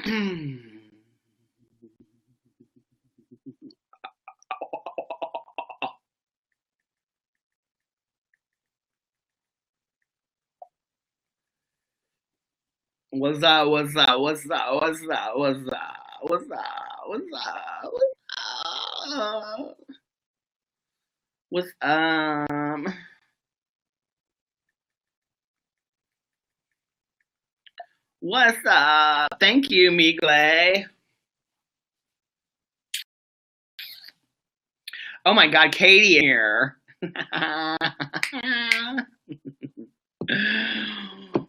What's up? What's up? What's up? What's up? What's up? What's up? What's up? What's up? What's What's up? Thank you, Migle. Oh my God, Katie here.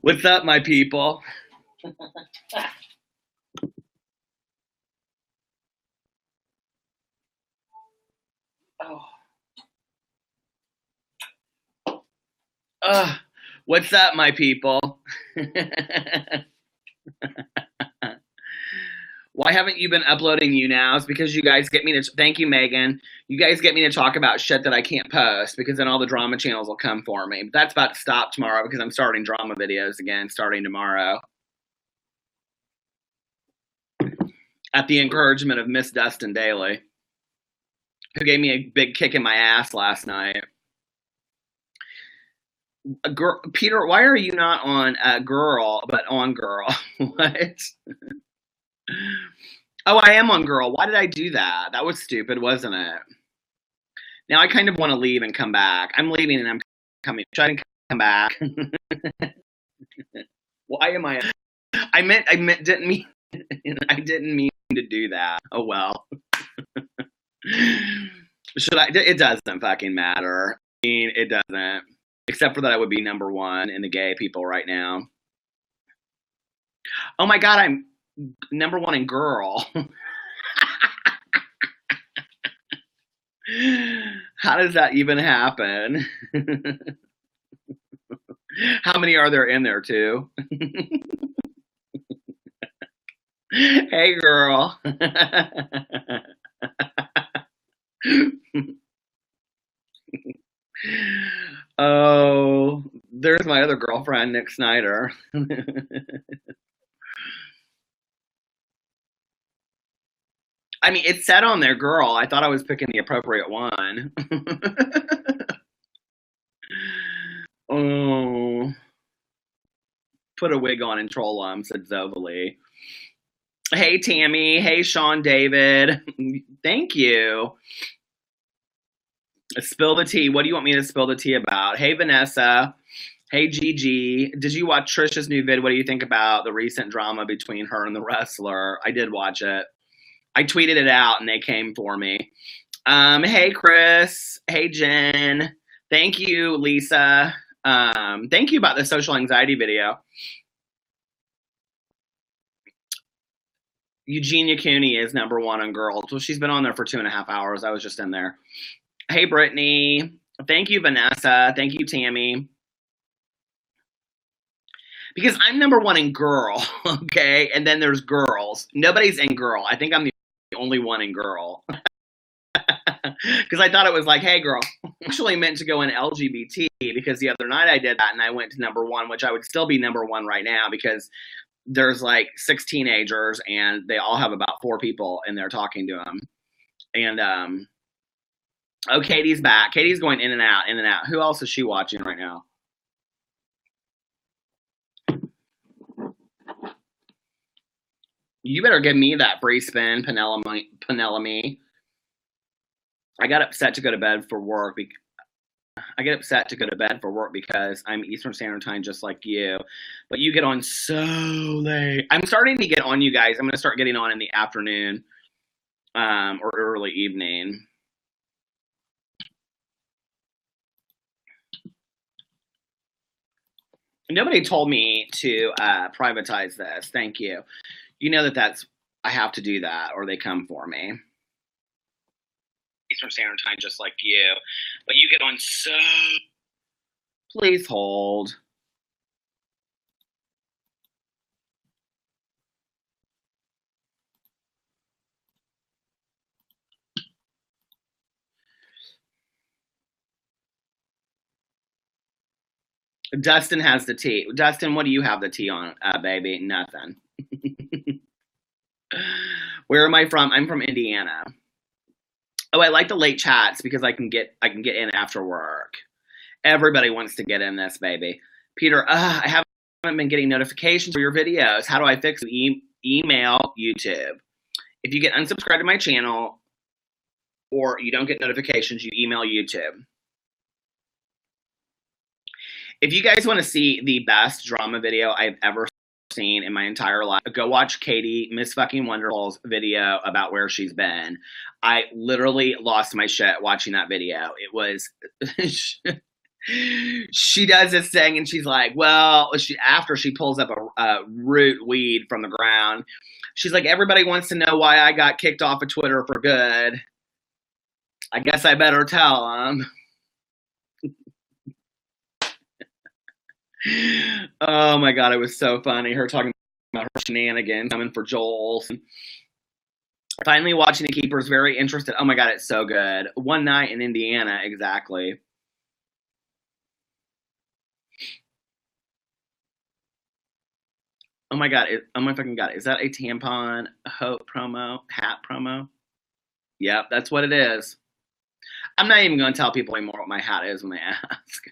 What's up, my people? Oh. What's up, my people? Why haven't you been uploading you now? It's because you guys get me to, thank you, Megan. You guys get me to talk about shit that I can't post because then all the drama channels will come for me. But that's about to stop tomorrow because I'm starting drama videos again starting tomorrow. At the encouragement of Miss Dustin Daly, who gave me a big kick in my ass last night. Girl, Peter, why are you not on Girl, but on Girl? What? Oh, I am on Girl. Why did I do that? That was stupid, wasn't it? Now I kind of want to leave and come back. I'm leaving and I'm coming. Trying to come back. Why am I? I didn't mean. I didn't mean to do that. Oh well. Should I? It doesn't fucking matter. I mean, it doesn't. Except for that, I would be number one in the gay people right now. Oh my God, I'm number one in Girl. How does that even happen? How many are there in there too? Hey, girl. Oh, there's my other girlfriend, Nick Snyder. I mean, it said on there, girl. I thought I was picking the appropriate one. Oh, put a wig on and troll them, said Zovali. Hey, Tammy. Hey, Sean David. Thank you. Spill the tea. What do you want me to spill the tea about? Hey, Vanessa. Hey, Gigi. Did you watch Trisha's new vid? What do you think about the recent drama between her and the wrestler? I did watch it. I tweeted it out and they came for me. Hey, Chris. Hey, Jen. Thank you, Lisa. Thank you about the social anxiety video. Eugenia Cooney is number one on Girls. Well, she's been on there for 2.5 hours. I was just in there. Hey, Brittany. Thank you, Vanessa. Thank you, Tammy. Because I'm number one in Girl, okay? And then there's Girls. Nobody's in Girl. I think I'm the only one in Girl. Because I thought it was like, hey, girl. I actually meant to go in LGBT because the other night I did that and I went to number one, which I would still be number one right now because there's like 6 teenagers and they all have about 4 people in there talking to them. And, oh, Katie's back. Katie's going in and out, in and out. Who else is she watching right now? You better give me that free spin, Penelope. I got upset to go to bed for work. I get upset to go to bed for work because I'm Eastern Standard Time just like you. But you get on so late. I'm starting to get on you guys. I'm going to start getting on in the afternoon or early evening. Nobody told me to privatize this. Thank you. You know that's, I have to do that or they come for me. Eastern Standard Time just like you. But you get on so... Please hold. Dustin has the tea. Dustin, what do you have the tea on, baby? Nothing. Where am I from? I'm from Indiana. Oh, I like the late chats because I can get in after work. Everybody wants to get in this, baby. Peter, I haven't been getting notifications for your videos. How do I fix it? Email YouTube. If you get unsubscribed to my channel or you don't get notifications, you email YouTube. If you guys want to see the best drama video I've ever seen in my entire life, go watch Katie Miss Fucking Wonderful's video about where she's been. I literally lost my shit watching that video. It was she does this thing and she's like, well, after she pulls up a root weed from the ground, she's like, everybody wants to know why I got kicked off of Twitter for good. I guess I better tell them. Oh my god, it was so funny. Her talking about her shenanigans, coming for Joel. Finally watching The Keepers, very interested. Oh my god, it's so good. One night in Indiana, exactly. Oh my god, oh my fucking god, is that a tampon hat promo? Yep, that's what it is. I'm not even going to tell people anymore what my hat is when they ask.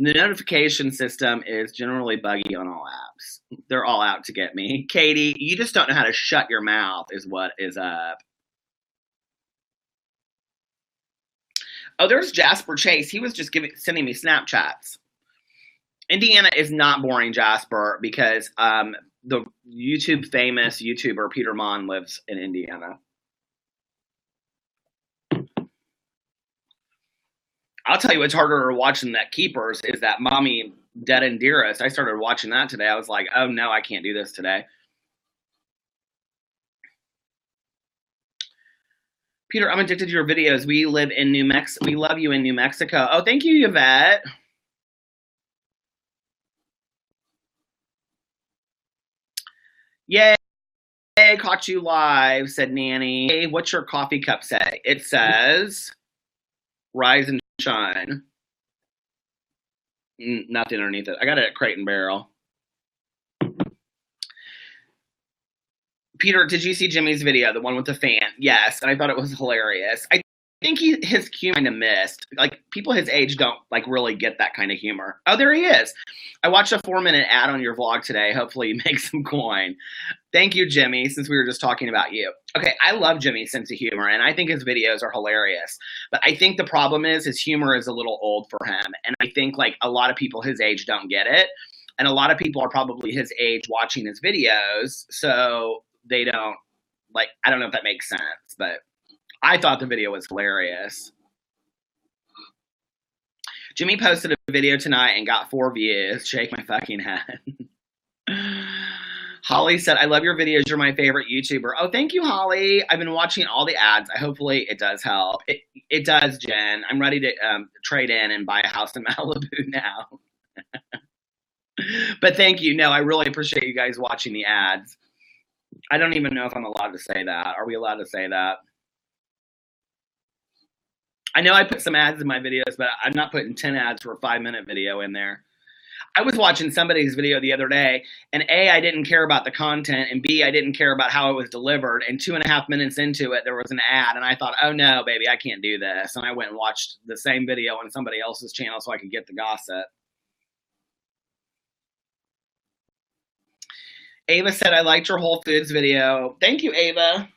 The notification system is generally buggy on all apps. They're all out to get me. Katie, you just don't know how to shut your mouth is what is up. Oh, there's Jasper Chase. He was just sending me Snapchats. Indiana is not boring, Jasper, because the YouTube famous YouTuber Peter Monn lives in Indiana. I'll tell you what's harder watching that Keepers is that Mommy Dead and Dearest. I started watching that today. I was like, oh no, I can't do this today. Peter, I'm addicted to your videos. We live in New Mexico. We love you in New Mexico. Oh, thank you, Yvette. Yay, caught you live, said Nanny. Hey, what's your coffee cup say? It says, rise and shine. Nothing underneath it. I got it at Crate and Barrel. Peter, did you see Jimmy's video, the one with the fan? Yes, and I thought it was hilarious. I think his humor kind of missed. Like, people his age don't, like, really get that kind of humor. Oh, there he is. I watched a 4-minute ad on your vlog today. Hopefully you make some coin. Thank you, Jimmy, since we were just talking about you. Okay, I love Jimmy's sense of humor, and I think his videos are hilarious. But I think the problem is his humor is a little old for him, and I think, like, a lot of people his age don't get it. And a lot of people are probably his age watching his videos, so they don't, like, I don't know if that makes sense, but I thought the video was hilarious. Jimmy posted a video tonight and got 4 views. Shake my fucking head. Holly said, I love your videos. You're my favorite YouTuber. Oh, thank you, Holly. I've been watching all the ads. Hopefully it does help. It does, Jen. I'm ready to trade in and buy a house in Malibu now. But thank you. No, I really appreciate you guys watching the ads. I don't even know if I'm allowed to say that. Are we allowed to say that? I know I put some ads in my videos, but I'm not putting 10 ads for a 5-minute video in there. I was watching somebody's video the other day, and A, I didn't care about the content, and B, I didn't care about how it was delivered, and 2.5 minutes into it, there was an ad, and I thought, oh no, baby, I can't do this. And I went and watched the same video on somebody else's channel so I could get the gossip. Ava said, I liked your Whole Foods video. Thank you, Ava.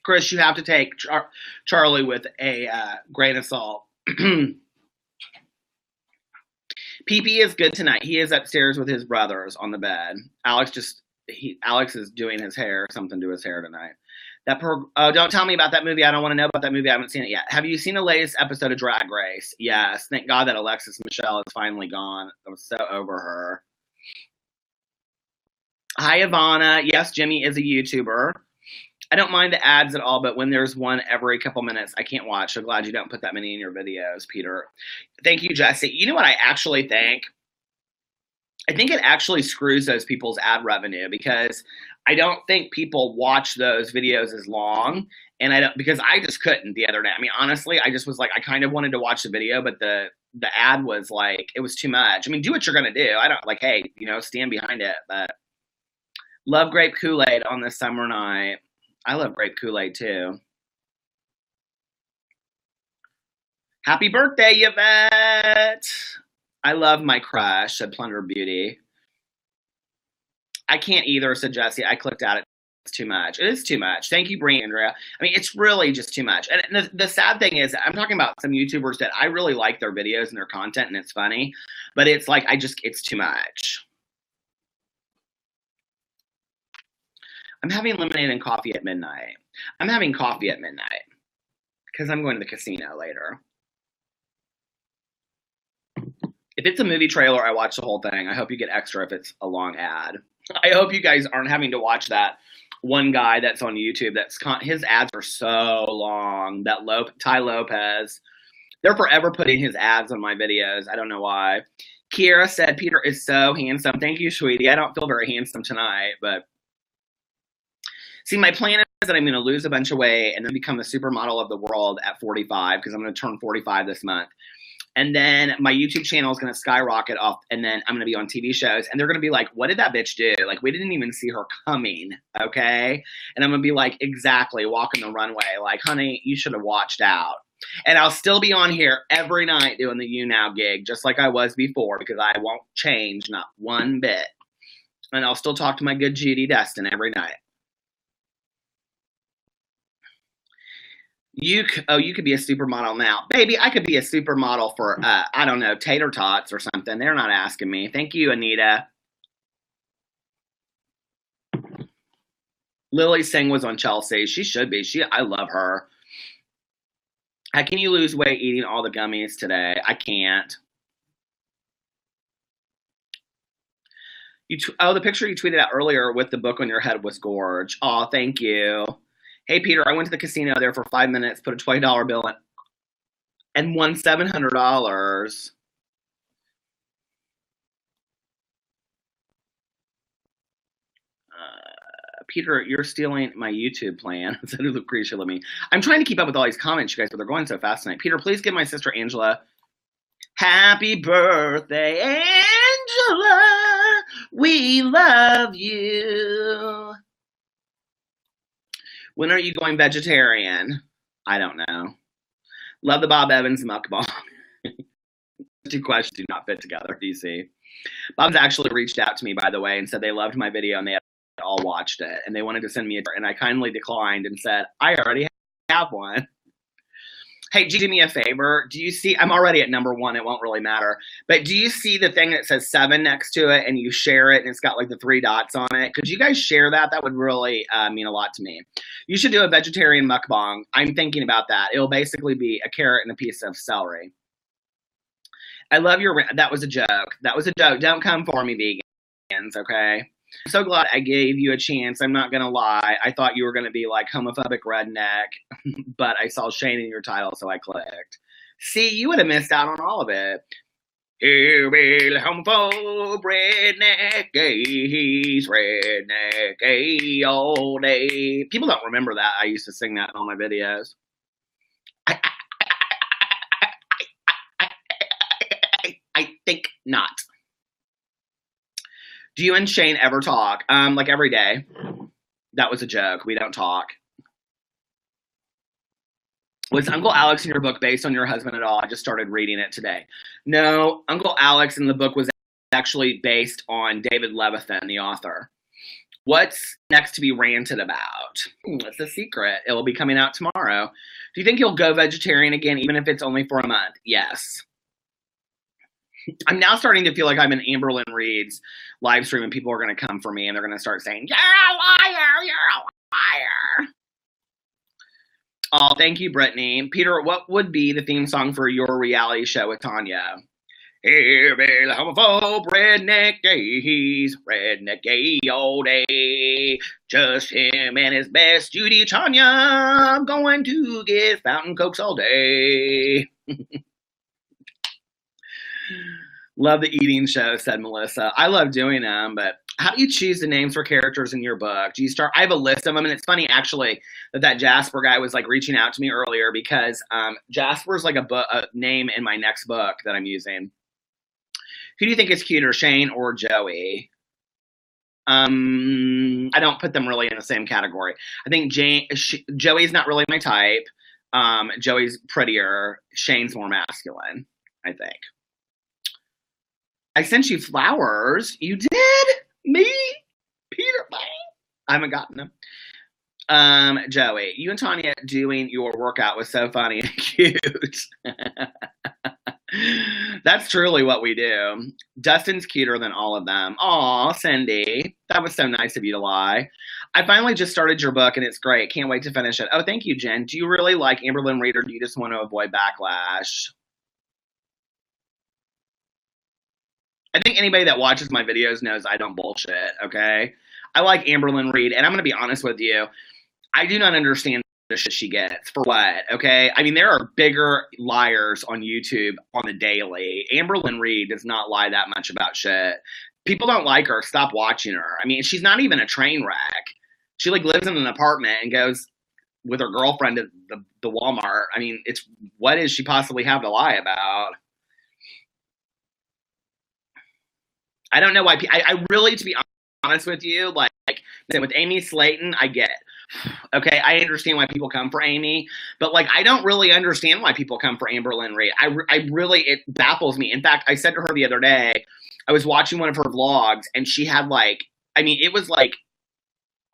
Chris, you have to take Charlie with a grain of salt. PP is good tonight. He is upstairs with his brothers on the bed. Alex is doing his hair, something to his hair tonight. Don't tell me about that movie. I don't want to know about that movie. I haven't seen it yet. Have you seen the latest episode of Drag Race? Yes. Thank God that Alexis Michelle is finally gone. I was so over her. Hi, Ivana. Yes, Jimmy is a YouTuber. I don't mind the ads at all, but when there's one every couple minutes, I can't watch. So glad you don't put that many in your videos, Peter. Thank you, Jesse. You know what I actually think? I think it actually screws those people's ad revenue because I don't think people watch those videos as long. And I don't, because I just couldn't the other day. I mean, honestly, I just was like, I kind of wanted to watch the video, but the ad was like, it was too much. I mean, do what you're going to do. I don't like, hey, stand behind it. But love grape Kool-Aid on this summer night. I love grape Kool-Aid too. Happy birthday, Yvette. I love my crush, said Plunder Beauty. I can't either, said Jesse. I clicked at it. It's too much. It is too much. Thank you, Bree Andrea. I mean, it's really just too much. And the sad thing is, I'm talking about some YouTubers that I really like their videos and their content, and it's funny. But it's like, it's too much. I'm having lemonade and coffee at midnight. I'm having coffee at midnight because I'm going to the casino later. If it's a movie trailer, I watch the whole thing. I hope you get extra if it's a long ad. I hope you guys aren't having to watch that one guy that's on YouTube. His ads are so long. That Ty Lopez. They're forever putting his ads on my videos. I don't know why. Kira said, Peter is so handsome. Thank you, sweetie. I don't feel very handsome tonight, but see, my plan is that I'm going to lose a bunch of weight and then become the supermodel of the world at 45 because I'm going to turn 45 this month. And then my YouTube channel is going to skyrocket off, and then I'm going to be on TV shows, and they're going to be like, what did that bitch do? Like, we didn't even see her coming, okay? And I'm going to be like, exactly, walking the runway. Like, honey, you should have watched out. And I'll still be on here every night doing the You Now gig, just like I was before, because I won't change, not one bit. And I'll still talk to my good Judy Destin every night. You could be a supermodel now. Baby, I could be a supermodel for, I don't know, tater tots or something. They're not asking me. Thank you, Anita. Lily Singh was on Chelsea. She should be. I love her. How can you lose weight eating all the gummies today? I can't. The picture you tweeted out earlier with the book on your head was gorge. Oh, thank you. Hey, Peter, I went to the casino there for 5 minutes, put a $20 bill in, and won $700. Peter, you're stealing my YouTube plan, said Lucretia Lemmy. I'm trying to keep up with all these comments, you guys, but they're going so fast tonight. Peter, please give my sister Angela happy birthday, Angela. We love you. When are you going vegetarian? I don't know. Love the Bob Evans mukbang. Two questions do not fit together, DC. Bob's actually reached out to me, by the way, and said they loved my video and they had all watched it. And they wanted to send me and I kindly declined and said, I already have one. Hey, do me a favor. Do you see, I'm already at number 1. It won't really matter. But do you see the thing that says 7 next to it and you share it and it's got like the 3 dots on it? Could you guys share that? That would really mean a lot to me. You should do a vegetarian mukbang. I'm thinking about that. It'll basically be a carrot and a piece of celery. I love that was a joke. That was a joke. Don't come for me, vegans, okay? I'm so glad I gave you a chance. I'm not going to lie. I thought you were going to be like homophobic redneck, but I saw Shane in your title, so I clicked. See, you would have missed out on all of it. Hillbilly, homophobe, redneck, gays, redneck, gay all day. People don't remember that. I used to sing that in all my videos. I think not. Do you and Shane ever talk? Like every day. That was a joke. We don't talk. Was Uncle Alex in your book based on your husband at all? I just started reading it today. No, Uncle Alex in the book was actually based on David Levithan, the author. What's next to be ranted about? It's a secret. It will be coming out tomorrow. Do you think you'll go vegetarian again, even if it's only for a month? Yes. I'm now starting to feel like I'm in Amberlynn Reed's live stream and people are going to come for me and they're going to start saying, you're a liar, you're a liar. Oh, thank you, Brittany. Peter, what would be the theme song for your reality show with Tanya? Hillbilly, homophobe, redneck gays, redneck gay all day. Just him and his best Judy Tanya going to get fountain cokes all day. Love the eating show, said Melissa. I love doing them, but How do you choose the names for characters in your book? Do you start? I have a list of them, and it's funny actually that Jasper guy was like reaching out to me earlier because Jasper's like a name in my next book that I'm using. Who do you think is cuter, Shane or Joey? I don't put them really in the same category. I think Joey's not really my type. Joey's prettier. Shane's more masculine, I think. I sent you flowers. You did? Me? Peter? I haven't gotten them. Joey, you and Tanya doing your workout was so funny and cute. That's truly what we do. Dustin's cuter than all of them. Aw, Cindy. That was so nice of you to lie. I finally just started your book and it's great. Can't wait to finish it. Oh, thank you, Jen. Do you really like Amberlynn Reid or do you just want to avoid backlash? I think anybody that watches my videos knows I don't bullshit, okay? I like Amberlynn Reid, and I'm going to be honest with you. I do not understand the shit she gets. For what, okay? I mean, there are bigger liars on YouTube on the daily. Amberlynn Reid does not lie that much about shit. People don't like her. Stop watching her. I mean, she's not even a train wreck. She, like, lives in an apartment and goes with her girlfriend to the Walmart. I mean, what does she possibly have to lie about? I don't know why. I really, to be honest with you, like with Amy Slayton, I get it. Okay, I understand why people come for Amy, but like I don't really understand why people come for Amberlynn Reid. I really, it baffles me. In fact, I said to her the other day, I was watching one of her vlogs, and she had like, I mean, it was like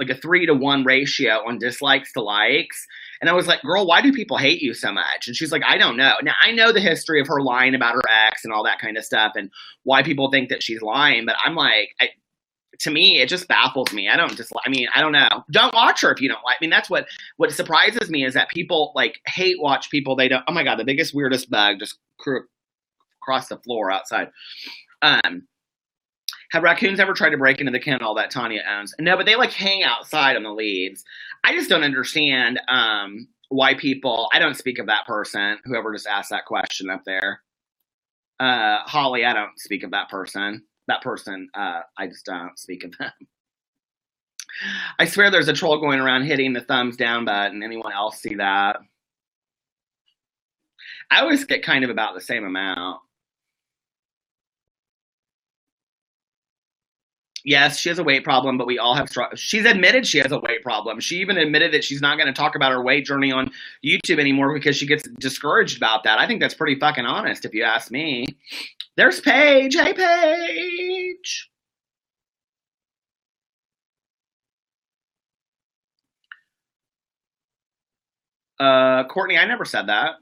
a 3-to-1 ratio on dislikes to likes. And I was like, girl, why do people hate you so much? And she's like, I don't know. Now, I know the history of her lying about her ex and all that kind of stuff and why people think that she's lying. But I'm like, to me, it just baffles me. I don't know. Don't watch her if you don't like. I mean, that's what surprises me is that people like hate watch people they don't. Oh my God, the biggest, weirdest bug just across the floor outside. Have raccoons ever tried to break into the kennel that Tanya owns? No, but they like hang outside on the leaves. I just don't understand why people, I don't speak of that person, whoever just asked that question up there. Holly, I don't speak of that person. That person, I just don't speak of them. I swear there's a troll going around hitting the thumbs down button. Anyone else see that? I always get kind of about the same amount. Yes, she has a weight problem, but we all have she's admitted she has a weight problem. She even admitted that she's not going to talk about her weight journey on YouTube anymore because she gets discouraged about that. I think that's pretty fucking honest, if you ask me. There's Paige. Hey, Paige. Courtney, I never said that.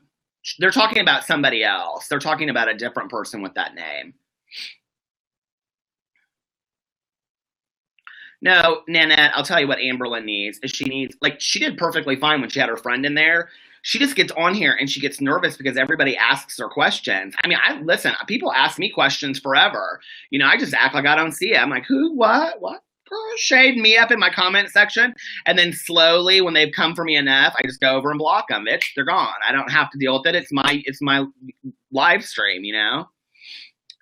They're talking about somebody else. They're talking about a different person with that name. No, Nanette, I'll tell you what Amberlynn needs. Is she needs, like, she did perfectly fine when she had her friend in there. She just gets on here and she gets nervous because everybody asks her questions. I mean, listen, people ask me questions forever. You know, I just act like I don't see it. I'm like, who, what? Girl, shade me up in my comment section. And then slowly, when they've come for me enough, I just go over and block them. They're gone. I don't have to deal with it. It's my live stream, you know?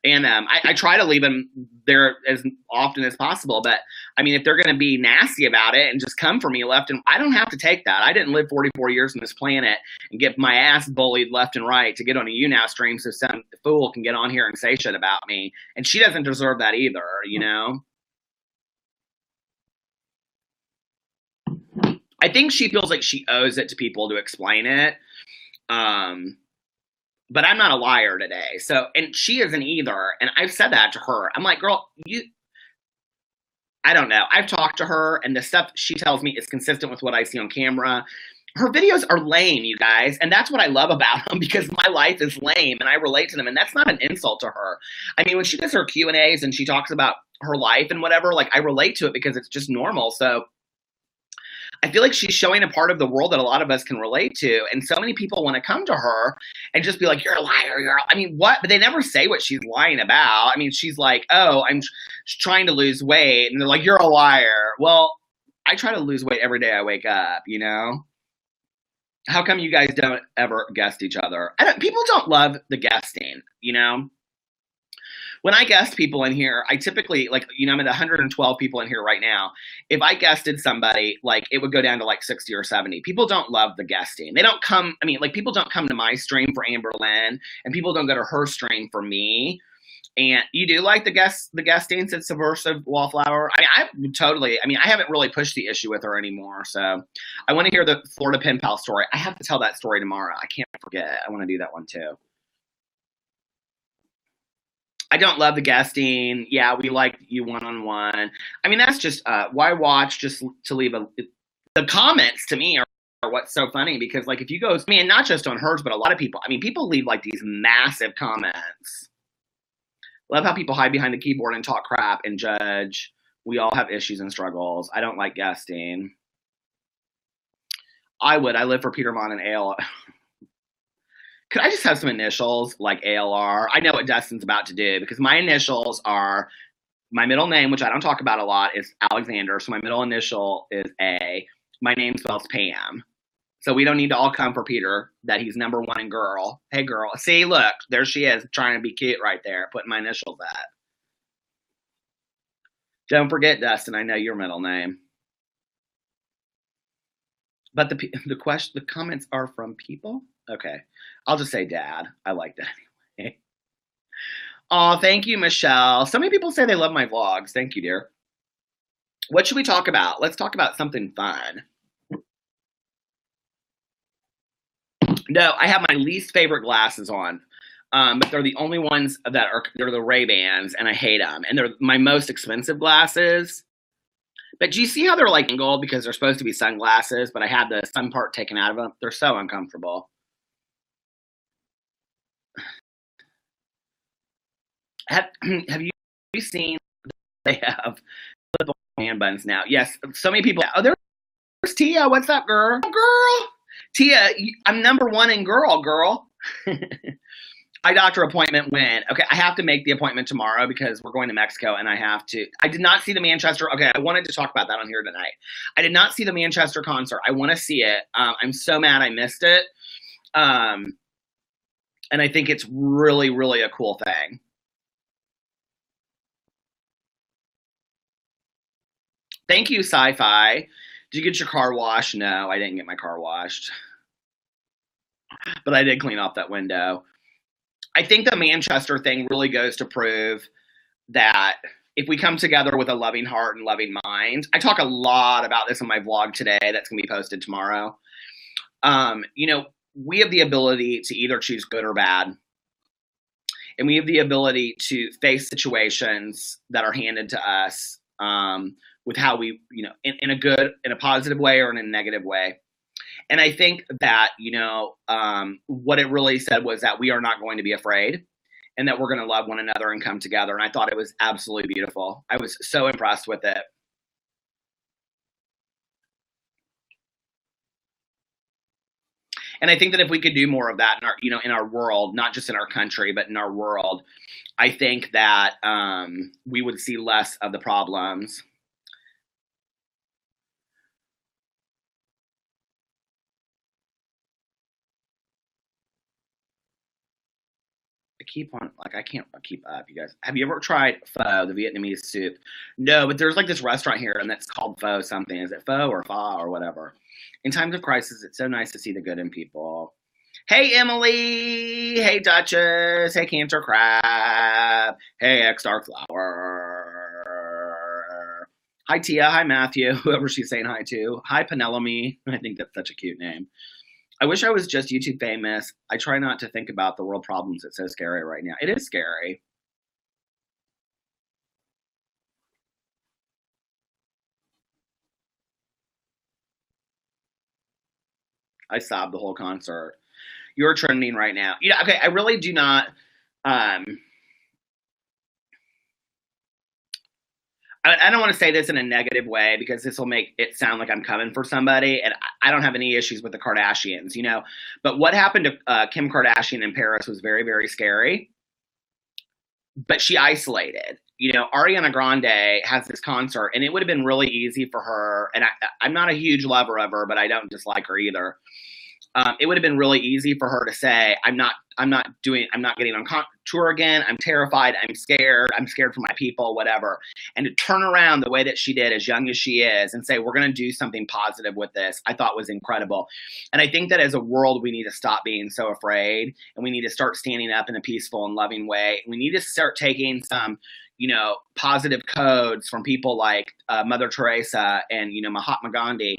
And I try to leave them there as often as possible. But, I mean, if they're going to be nasty about it and just come for me left and I don't have to take that. I didn't live 44 years on this planet and get my ass bullied left and right to get on a YouNow stream so some fool can get on here and say shit about me. And she doesn't deserve that either, you know? I think she feels like she owes it to people to explain it. But I'm not a liar today. So, and she isn't either. And I've said that to her. I'm like, girl, I don't know. I've talked to her and the stuff she tells me is consistent with what I see on camera. Her videos are lame, you guys. And that's what I love about them because my life is lame and I relate to them. And that's not an insult to her. I mean, when she does her Q&As and she talks about her life and whatever, like I relate to it because it's just normal. So I feel like she's showing a part of the world that a lot of us can relate to. And so many people want to come to her and just be like, you're a liar. I mean, what? But they never say what she's lying about. I mean, she's like, oh, I'm trying to lose weight. And they're like, you're a liar. Well, I try to lose weight every day I wake up, you know? How come you guys don't ever guest each other? People don't love the guesting, you know? when I guest people in here, I typically, like, I'm at 112 people in here right now. If I guested somebody, like, it would go down to like 60 or 70. People don't love the guesting. They don't come. I mean, like, people don't come to my stream for Amber Lynn, and people don't go to her stream for me. And you do like the guestings at Subversive Wallflower? I haven't really pushed the issue with her anymore. So I want to hear the Florida Pen Pal story. I have to tell that story tomorrow. I can't forget. I want to do that one too. I don't love the guesting. Yeah, we like you one-on-one. I mean, that's just, why watch just to leave the comments to me are what's so funny, because like if you go, I mean, not just on hers, but a lot of people, I mean, people leave like these massive comments. Love how people hide behind the keyboard and talk crap and judge. We all have issues and struggles. I don't like guesting. I would. I live for Peter Monn and ALR. Could I just have some initials like ALR? I know what Dustin's about to do, because my initials are my middle name, which I don't talk about a lot, is Alexander. So my middle initial is A. My name spells Pam. So we don't need to all come for Peter, that he's number one in girl. Hey, girl. See, look, there she is, trying to be cute right there, putting my initials at. Don't forget, Dustin, I know your middle name. But the comments are from people? Okay. I'll just say Dad. I like that anyway. Oh, thank you, Michelle. So many people say they love my vlogs. Thank you, dear. What should we talk about? Let's talk about something fun. No, I have my least favorite glasses on, but they're the only ones they're the Ray-Bans, and I hate them. And they're my most expensive glasses. But do you see how they're like angled because they're supposed to be sunglasses, but I had the sun part taken out of them? They're so uncomfortable. Have you seen they have flip-on man buns now? Yes, so many people. Oh, there's Tia. What's up, girl? Girl. Tia, I'm number one in girl. Eye doctor appointment when? Okay, I have to make the appointment tomorrow because we're going to Mexico and I did not see the Manchester. Okay, I wanted to talk about that on here tonight. I did not see the Manchester concert. I want to see it. I'm so mad I missed it. And I think it's really, really a cool thing. Thank you, Sci-Fi. Did you get your car washed? No, I didn't get my car washed. But I did clean off that window. I think the Manchester thing really goes to prove that if we come together with a loving heart and loving mind, I talk a lot about this in my vlog today that's going to be posted tomorrow. We have the ability to either choose good or bad. And we have the ability to face situations that are handed to us with how we, in a positive way or in a negative way. And I think that, what it really said was that we are not going to be afraid and that we're going to love one another and come together. And I thought it was absolutely beautiful. I was so impressed with it. And I think that if we could do more of that in our world, not just in our country, but in our world, I think that we would see less of the problems. I can't keep up, you guys. Have you ever tried pho, the Vietnamese soup? No, but there's like this restaurant here and that's called pho something. Is it pho or pho or whatever? In times of crisis, it's so nice to see the good in people. Hey, Emily. Hey, Duchess. Hey, Cancer Crab. Hey, X Dark Flower. Hi, Tia. Hi, Matthew. Whoever she's saying hi to. Hi, Penelope. I think that's such a cute name. I wish I was just YouTube famous. I try not to think about the world problems. It's so scary right now. It is scary. I sobbed the whole concert. You're trending right now. Okay, I really do not. I don't want to say this in a negative way because this will make it sound like I'm coming for somebody, and I don't have any issues with the Kardashians, But what happened to Kim Kardashian in Paris was very, very scary. But she isolated. Ariana Grande has this concert, and it would have been really easy for her. And I'm not a huge lover of her, but I don't dislike her either. it would have been really easy for her to say, I'm not getting on tour again. I'm terrified. I'm scared for my people, whatever. And to turn around the way that she did, as young as she is, and say, we're going to do something positive with this, I thought was incredible. And I think that as a world, we need to stop being so afraid, and we need to start standing up in a peaceful and loving way. We need to start taking some, positive codes from people like Mother Teresa and, Mahatma Gandhi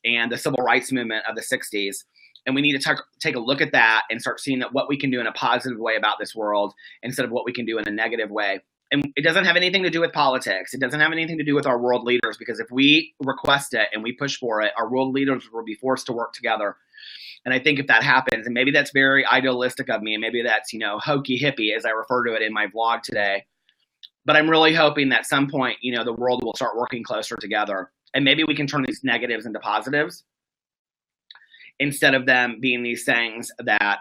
and the civil rights movement of the 60s. And we need to take a look at that and start seeing that what we can do in a positive way about this world instead of what we can do in a negative way. And it doesn't have anything to do with politics. It doesn't have anything to do with our world leaders, because if we request it and we push for it, our world leaders will be forced to work together. And I think if that happens, and maybe that's very idealistic of me, and maybe that's, hokey hippie, as I refer to it in my vlog today, but I'm really hoping that at some point, the world will start working closer together. And maybe we can turn these negatives into positives, instead of them being these things that,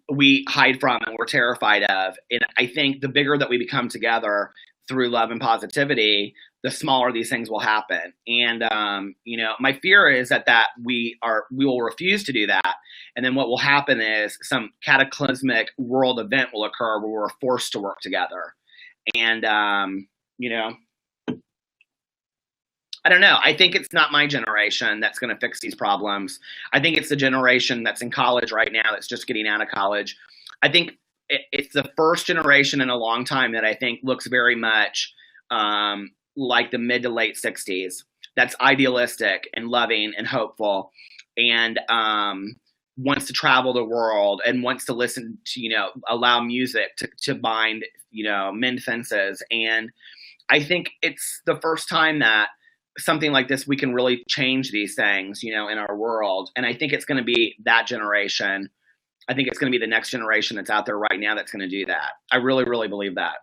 we hide from and we're terrified of. And I think the bigger that we become together through love and positivity, the smaller these things will happen. And, my fear is that we will refuse to do that. And then what will happen is some cataclysmic world event will occur where we're forced to work together. And, I don't know. I think it's not my generation that's going to fix these problems. I think it's the generation that's in college right now that's just getting out of college. I think it's the first generation in a long time that I think looks very much like the mid to late 60s. That's idealistic and loving and hopeful, and wants to travel the world and wants to listen to, allow music to bind, mend fences. And I think it's the first time that something like this, we can really change these things, in our world. And I think it's going to be that generation. I think it's going to be the next generation that's out there right now that's going to do that. I really, really believe that.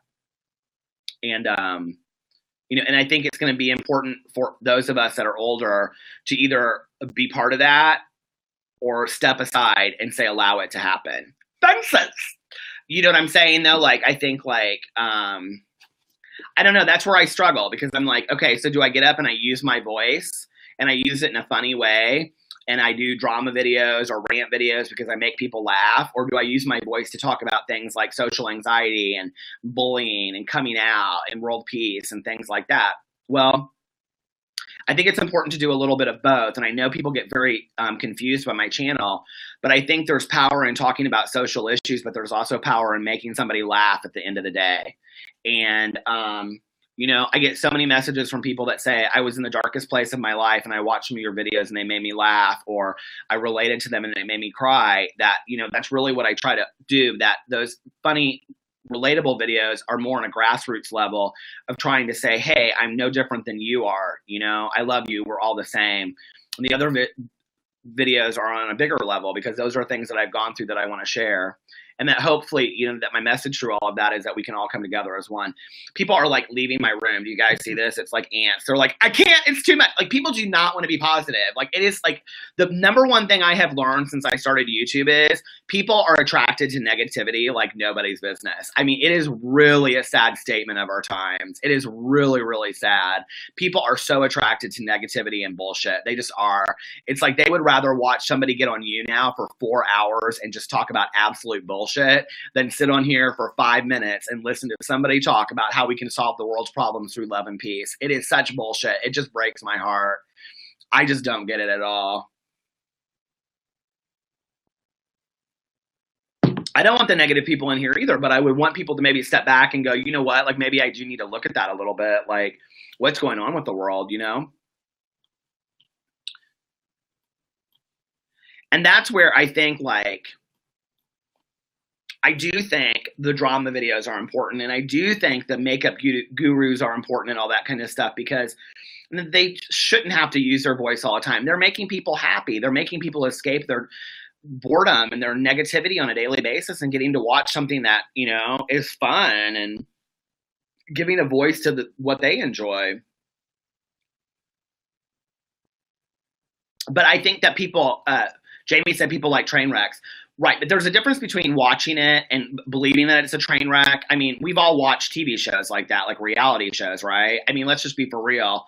And, and I think it's going to be important for those of us that are older to either be part of that or step aside and say, allow it to happen. Fences. You know what I'm saying, though? Like, I think, I don't know. That's where I struggle, because I'm like, okay, so do I get up and I use my voice and I use it in a funny way and I do drama videos or rant videos because I make people laugh? Or do I use my voice to talk about things like social anxiety and bullying and coming out and world peace and things like that? Well, I think it's important to do a little bit of both. And I know people get very confused by my channel, but I think there's power in talking about social issues, but there's also power in making somebody laugh at the end of the day. And, I get so many messages from people that say, I was in the darkest place of my life and I watched some of your videos and they made me laugh, or I related to them and they made me cry. That, that's really what I try to do, that those funny, relatable videos are more on a grassroots level of trying to say, hey, I'm no different than you are. I love you. We're all the same. And the other videos are on a bigger level, because those are things that I've gone through that I want to share. And that hopefully, that my message through all of that is that we can all come together as one. People are like leaving my room. Do you guys see this? It's like ants. They're like, I can't, it's too much. Like, people do not want to be positive. Like, it is like the number one thing I have learned since I started YouTube is people are attracted to negativity like nobody's business. I mean, it is really a sad statement of our times. It is really, really sad. People are so attracted to negativity and bullshit. They just are. It's like they would rather watch somebody get on you now for 4 hours and just talk about absolute bullshit than sit on here for 5 minutes and listen to somebody talk about how we can solve the world's problems through love and peace. It is such bullshit. It just breaks my heart. I just don't get it at all. I don't want the negative people in here either, but I would want people to maybe step back and go, you know what? Like, maybe I do need to look at that a little bit. Like, what's going on with the world, And that's where I think, I do think the drama videos are important, and I do think the makeup gurus are important and all that kind of stuff, because they shouldn't have to use their voice all the time. They're making people happy. They're making people escape their boredom and their negativity on a daily basis, and getting to watch something that, is fun and giving a voice to what they enjoy. But I think that people, Jamie said people like train wrecks. Right, but there's a difference between watching it and believing that it's a train wreck. I mean, we've all watched TV shows like that, like reality shows, right? I mean, let's just be for real.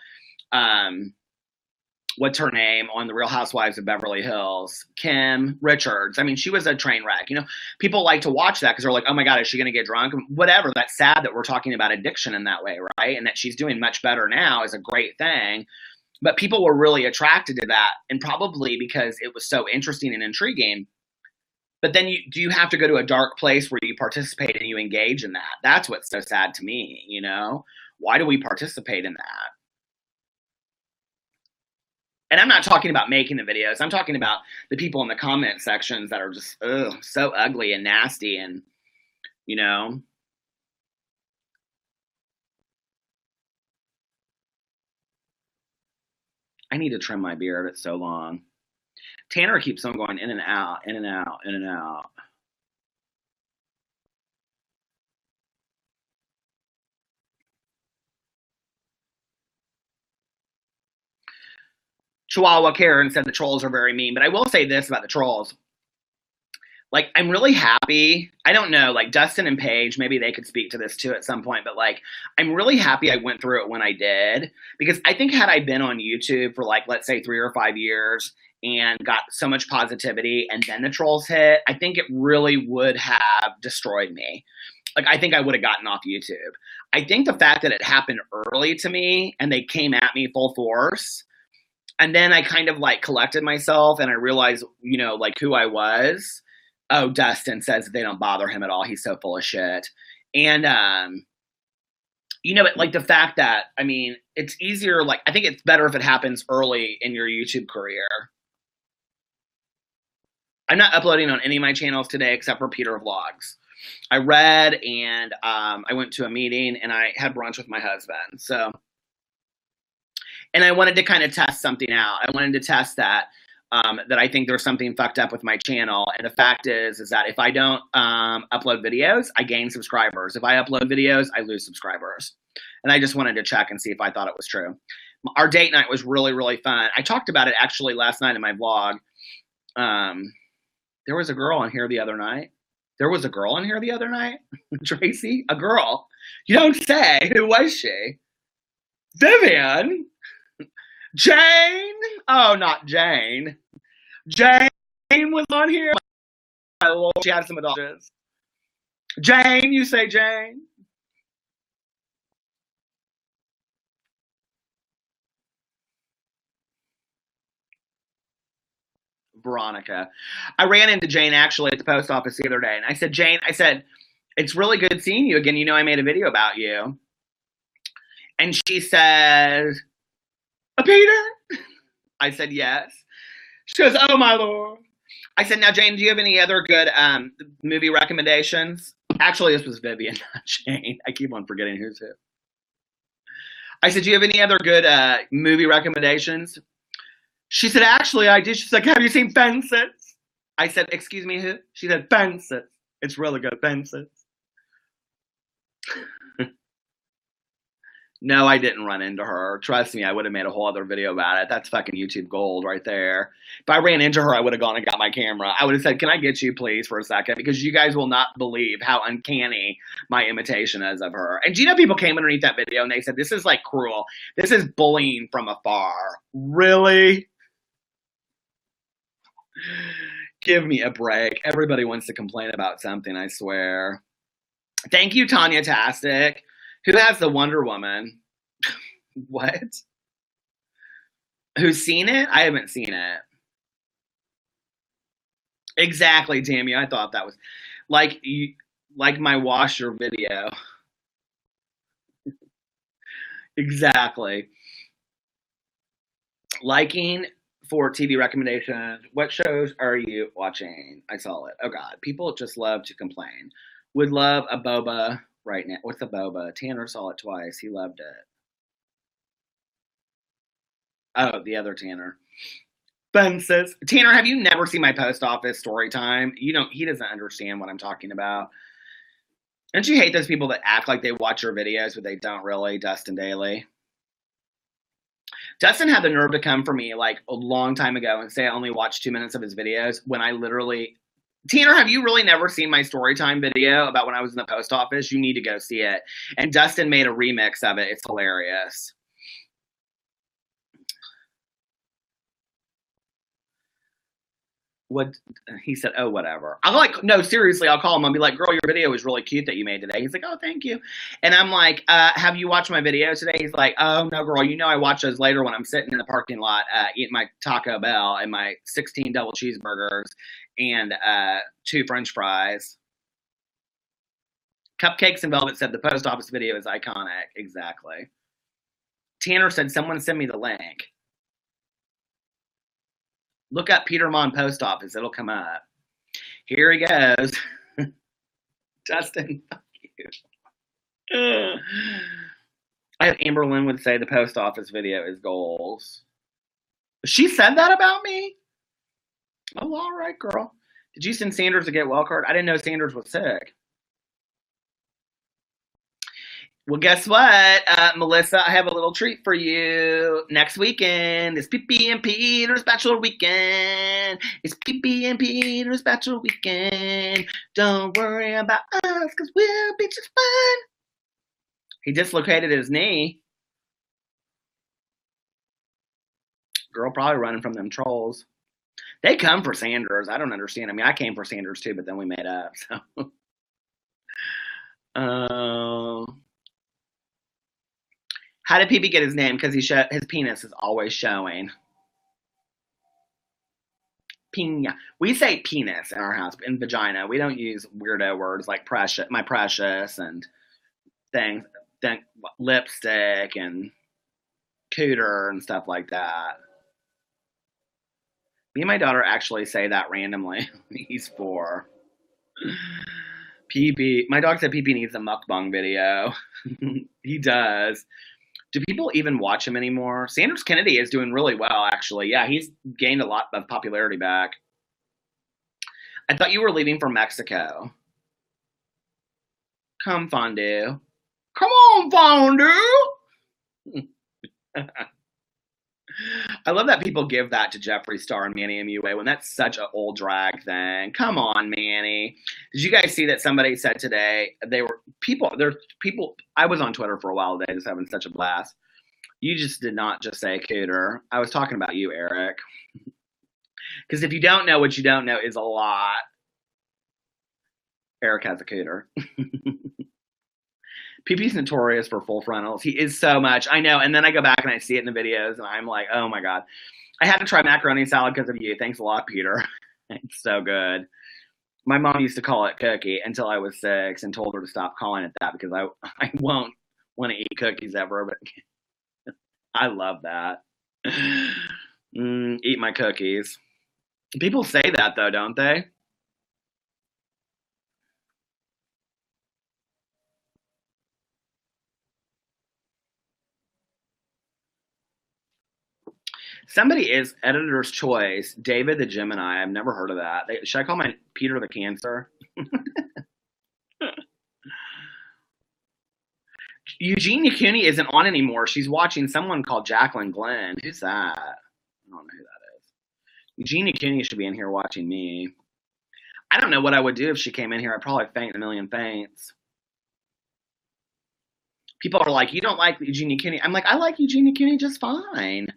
what's her name on the Real Housewives of Beverly Hills, Kim Richards. I mean, she was a train wreck. You know, people like to watch that because they're like, oh my God, is she going to get drunk? Whatever. That's sad that we're talking about addiction in that way, right? And that she's doing much better now is a great thing. But people were really attracted to that, and probably because it was so interesting and intriguing. But then do you have to go to a dark place where you participate and you engage in that? That's what's so sad to me, you know? Why do we participate in that? And I'm not talking about making the videos. I'm talking about the people in the comment sections that are just so ugly and nasty and, you know. I need to trim my beard. It's so long. Tanner keeps on going in and out, in and out, in and out. Chihuahua Karen said the trolls are very mean. But I will say this about the trolls. Like, I'm really happy. I don't know, like Dustin and Paige, maybe they could speak to this too at some point, but like, I'm really happy I went through it when I did, because I think had I been on YouTube for like, let's say 3 or 5 years and got so much positivity and then the trolls hit, I think it really would have destroyed me. Like, I think I would have gotten off YouTube. I think the fact that it happened early to me and they came at me full force, and then I kind of like collected myself and I realized, you know, like who I was. Oh, Dustin says they don't bother him at all. He's so full of shit. And, you know, like the fact that, I mean, it's easier, like, I think it's better if it happens early in your YouTube career. I'm not uploading on any of my channels today except for Peter Vlogs. I read and I went to a meeting and I had brunch with my husband. So, and I wanted to kind of test something out. I wanted to test that. That I think there's something fucked up with my channel. And the fact is that if I don't upload videos, I gain subscribers. If I upload videos, I lose subscribers. And I just wanted to check and see if I thought it was true. Our date night was really, really fun. I talked about it actually last night in my vlog. There was a girl on here the other night. There was a girl on here the other night? Tracy? A girl? You don't say. Who was she? Vivian? Jane? Oh, not Jane. Jane was on here. She had some adults. Jane, you say Jane? Veronica. I ran into Jane actually at the post office the other day, and I said, Jane, I said, it's really good seeing you again. You know, I made a video about you. And she said, Peter? I said, yes. She goes, oh, my Lord. I said, now, Jane, do you have any other good movie recommendations? Actually, this was Vivian, not Jane. I keep on forgetting who's who. I said, do you have any other good movie recommendations? She said, actually, I did. She's like, have you seen Fences? I said, excuse me, who? She said, Fences. It's really good, Fences. No, I didn't run into her. Trust me, I would have made a whole other video about it. That's fucking YouTube gold right there. If I ran into her, I would have gone and got my camera. I would have said, can I get you, please, for a second? Because you guys will not believe how uncanny my imitation is of her. And do you know people came underneath that video and they said, this is like cruel. This is bullying from afar. Really? Give me a break. Everybody wants to complain about something, I swear. Thank you, Tanya Tastic. Who has the Wonder Woman? What? Who's seen it? I haven't seen it. Exactly, damn you. I thought that was like my washer video. Exactly. Liking for TV recommendations. What shows are you watching? I saw it. Oh God, people just love to complain. Would love a boba right now. What's a boba? Tanner saw it twice. He loved it. Oh, the other Tanner. Fences. Tanner, have you never seen my post office story time? You know, he doesn't understand what I'm talking about. Don't you hate those people that act like they watch your videos, but they don't really? Dustin Daly. Dustin had the nerve to come for me like a long time ago and say I only watched 2 minutes of his videos when I literally... Tanner, have you really never seen my story time video about when I was in the post office? You need to go see it. And Dustin made a remix of it. It's hilarious. what he said, oh, whatever. I'm like, no, seriously, I'll call him. I'll be like, girl, your video was really cute that you made today. He's like, oh, thank you. And I'm like, have you watched my video today? He's like, oh, no, girl, you know I watch those later when I'm sitting in the parking lot eating my Taco Bell and my 16 double cheeseburgers and 2 French fries. Cupcakes and Velvet said the post office video is iconic. Exactly. Tanner said, someone send me the link. Look up Peter Monn post office. It'll come up. Here he goes. Justin, fuck you. I have Amber Lynn would say the post office video is goals. She said that about me? Oh, all right, girl. Did you send Sanders to get well card? I didn't know Sanders was sick. Well, guess what, Melissa? I have a little treat for you. Next weekend is Pee and Peter's Bachelor Weekend. It's Pee and Peter's Bachelor Weekend. Don't worry about us, because we'll be just fine. He dislocated his knee. Girl probably running from them trolls. They come for Sanders. I don't understand. I mean, I came for Sanders too, but then we made up. So, how did PB get his name? Because his penis is always showing. Pina. We say penis in our house, in vagina. We don't use weirdo words like precious, my precious, and things, lipstick and cooter and stuff like that. Me and my daughter actually say that randomly. He's 4. PB. My dog said PB needs a mukbang video. He does. Do people even watch him anymore? Sanders Kennedy is doing really well, actually. Yeah, he's gained a lot of popularity back. I thought you were leaving for Mexico. Come, Fondue. Come on, Fondue! I love that people give that to Jeffree Star and Manny MUA when that's such an old drag thing. Come on, Manny. Did you guys see that somebody said today, there's people, I was on Twitter for a while today just having such a blast. You just did not just say cooter. I was talking about you, Eric. Because if you don't know what you don't know is a lot. Eric has a cooter. PP's notorious for full frontals. He is so much. I know. And then I go back and I see it in the videos and I'm like, oh my God. I had to try macaroni salad because of you. Thanks a lot, Peter. It's so good. My mom used to call it cookie until I was 6 and told her to stop calling it that because I won't want to eat cookies ever. But I love that. Eat my cookies. People say that though, don't they? Somebody is Editor's Choice. David the Gemini. I've never heard of that. Should I call my Peter the Cancer? Eugenia Cooney isn't on anymore. She's watching someone called Jacqueline Glenn. Who's that? I don't know who that is. Eugenia Cooney should be in here watching me. I don't know what I would do if she came in here. I'd probably faint a million faints. People are like, you don't like Eugenia Cooney. I'm like, I like Eugenia Cooney just fine.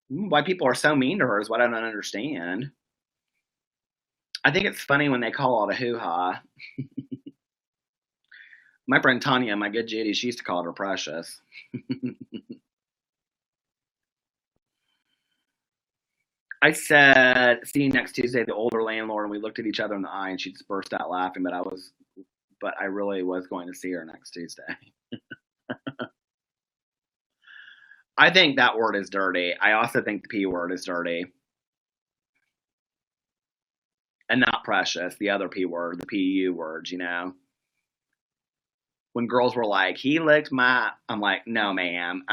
Why people are so mean to her is what I don't understand. I think it's funny when they call all the hoo-ha. My friend Tanya, my good Judy, she used to call her precious. I said, see you next Tuesday, the older landlord, and we looked at each other in the eye and she just burst out laughing, but I really was going to see her next Tuesday. I think that word is dirty. I also think the P word is dirty. And not precious, the other P word, the PU words, you know. When girls were like, he licked my, I'm like, no, ma'am,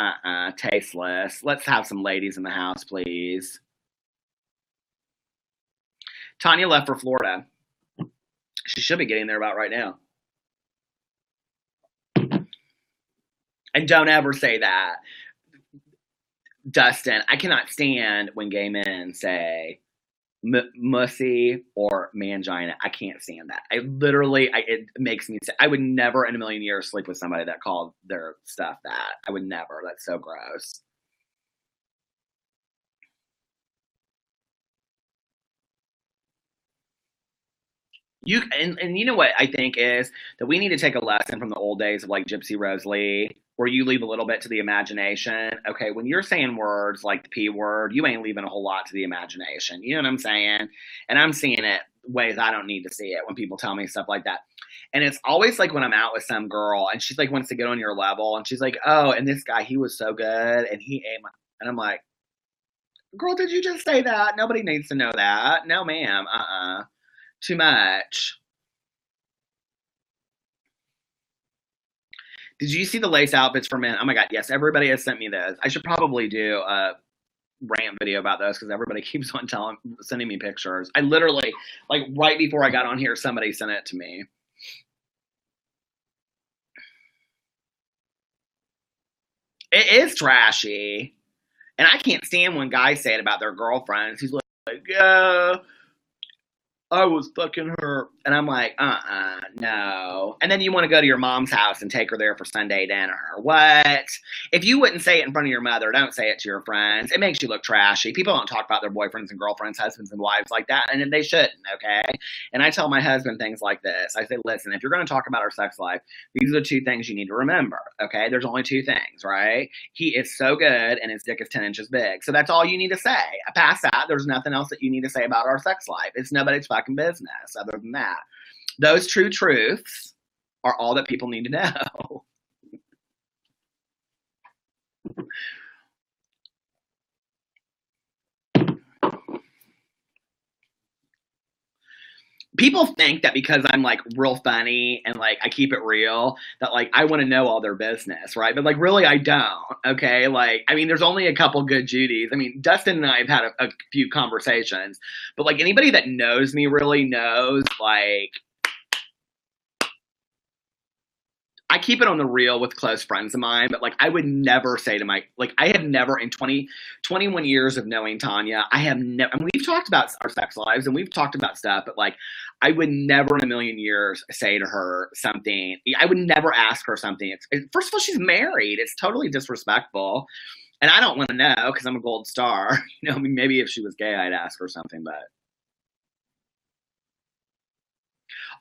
tasteless. Let's have some ladies in the house, please. Tanya left for Florida. She should be getting there about right now. And don't ever say that. Dustin, I cannot stand when gay men say mussy or mangina. I can't stand that. It makes me sick. I would never in a million years sleep with somebody that called their stuff that. I would never. That's so gross. And you know what I think is that we need to take a lesson from the old days of like Gypsy Rose Lee, where you leave a little bit to the imagination. Okay, when you're saying words like the P word, you ain't leaving a whole lot to the imagination. You know what I'm saying? And I'm seeing it ways I don't need to see it when people tell me stuff like that. And it's always like when I'm out with some girl and she's like wants to get on your level and she's like, oh, and this guy, he was so good and he ate my, and I'm like, girl, did you just say that? Nobody needs to know that. No, ma'am. Too much. Did you see the lace outfits for men? Oh my god, yes. Everybody has sent me those. I should probably do a rant video about those because everybody keeps on sending me pictures. I literally, like right before I got on here, somebody sent it to me. It is trashy, and I can't stand when guys say it about their girlfriends. He's like, yeah, I was fucking her. And I'm like, no. And then you want to go to your mom's house and take her there for Sunday dinner. What? If you wouldn't say it in front of your mother, don't say it to your friends. It makes you look trashy. People don't talk about their boyfriends and girlfriends, husbands and wives like that, and they shouldn't, okay? And I tell my husband things like this. I say, listen, if you're going to talk about our sex life, these are the two things you need to remember, okay? There's only two things, right? He is so good and his dick is 10 inches big. So that's all you need to say. Past that, there's nothing else that you need to say about our sex life. It's nobody's fucking business other than that. Those true truths are all that people need to know. People think that because I'm like real funny and like I keep it real, that like I want to know all their business, right? But like really I don't, okay? Like, I mean, there's only a couple good Judys. I mean, Dustin and I have had a few conversations, but like anybody that knows me really knows, like, I keep it on the real with close friends of mine, but like I would never say to my, like I have never in 21 years of knowing Tanya, I have never, and we've talked about our sex lives and we've talked about stuff, but like I would never in a million years say to her something. I would never ask her something. First of all, she's married. It's totally disrespectful. And I don't want to know because I'm a gold star. You know, I mean, maybe if she was gay, I'd ask her something, but.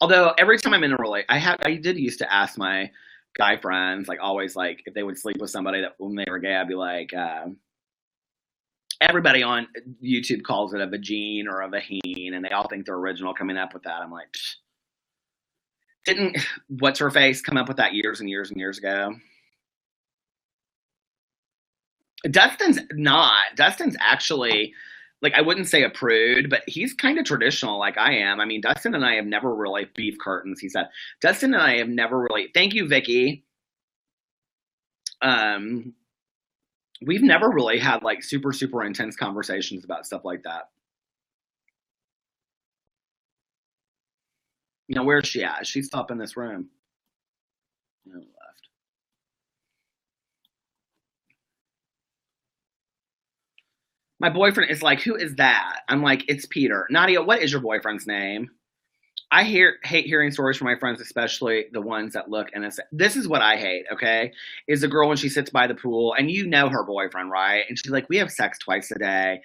Although every time I'm in a relationship, I did used to ask my guy friends, like always, like if they would sleep with somebody that when they were gay, I'd be like, everybody on YouTube calls it a vagine or a vagine, and they all think they're original coming up with that. I'm like, psh. Didn't what's her face come up with that years and years and years ago? Dustin's not. Dustin's actually, like, I wouldn't say a prude, but he's kind of traditional like I am. I mean, Dustin and I have never really, beef curtains, he said. Dustin and I have never really, thank you, Vicky. Um, we've never really had like super, super intense conversations about stuff like that. You know, where's she at? She's up in this room. You know, left. My boyfriend is like, who is that? I'm like, it's Peter. Nadia, what is your boyfriend's name? Hate hearing stories from my friends, especially the ones that look innocent. This is what I hate, okay? Is the girl when she sits by the pool and you know her boyfriend, right? And she's like, we have sex twice a day,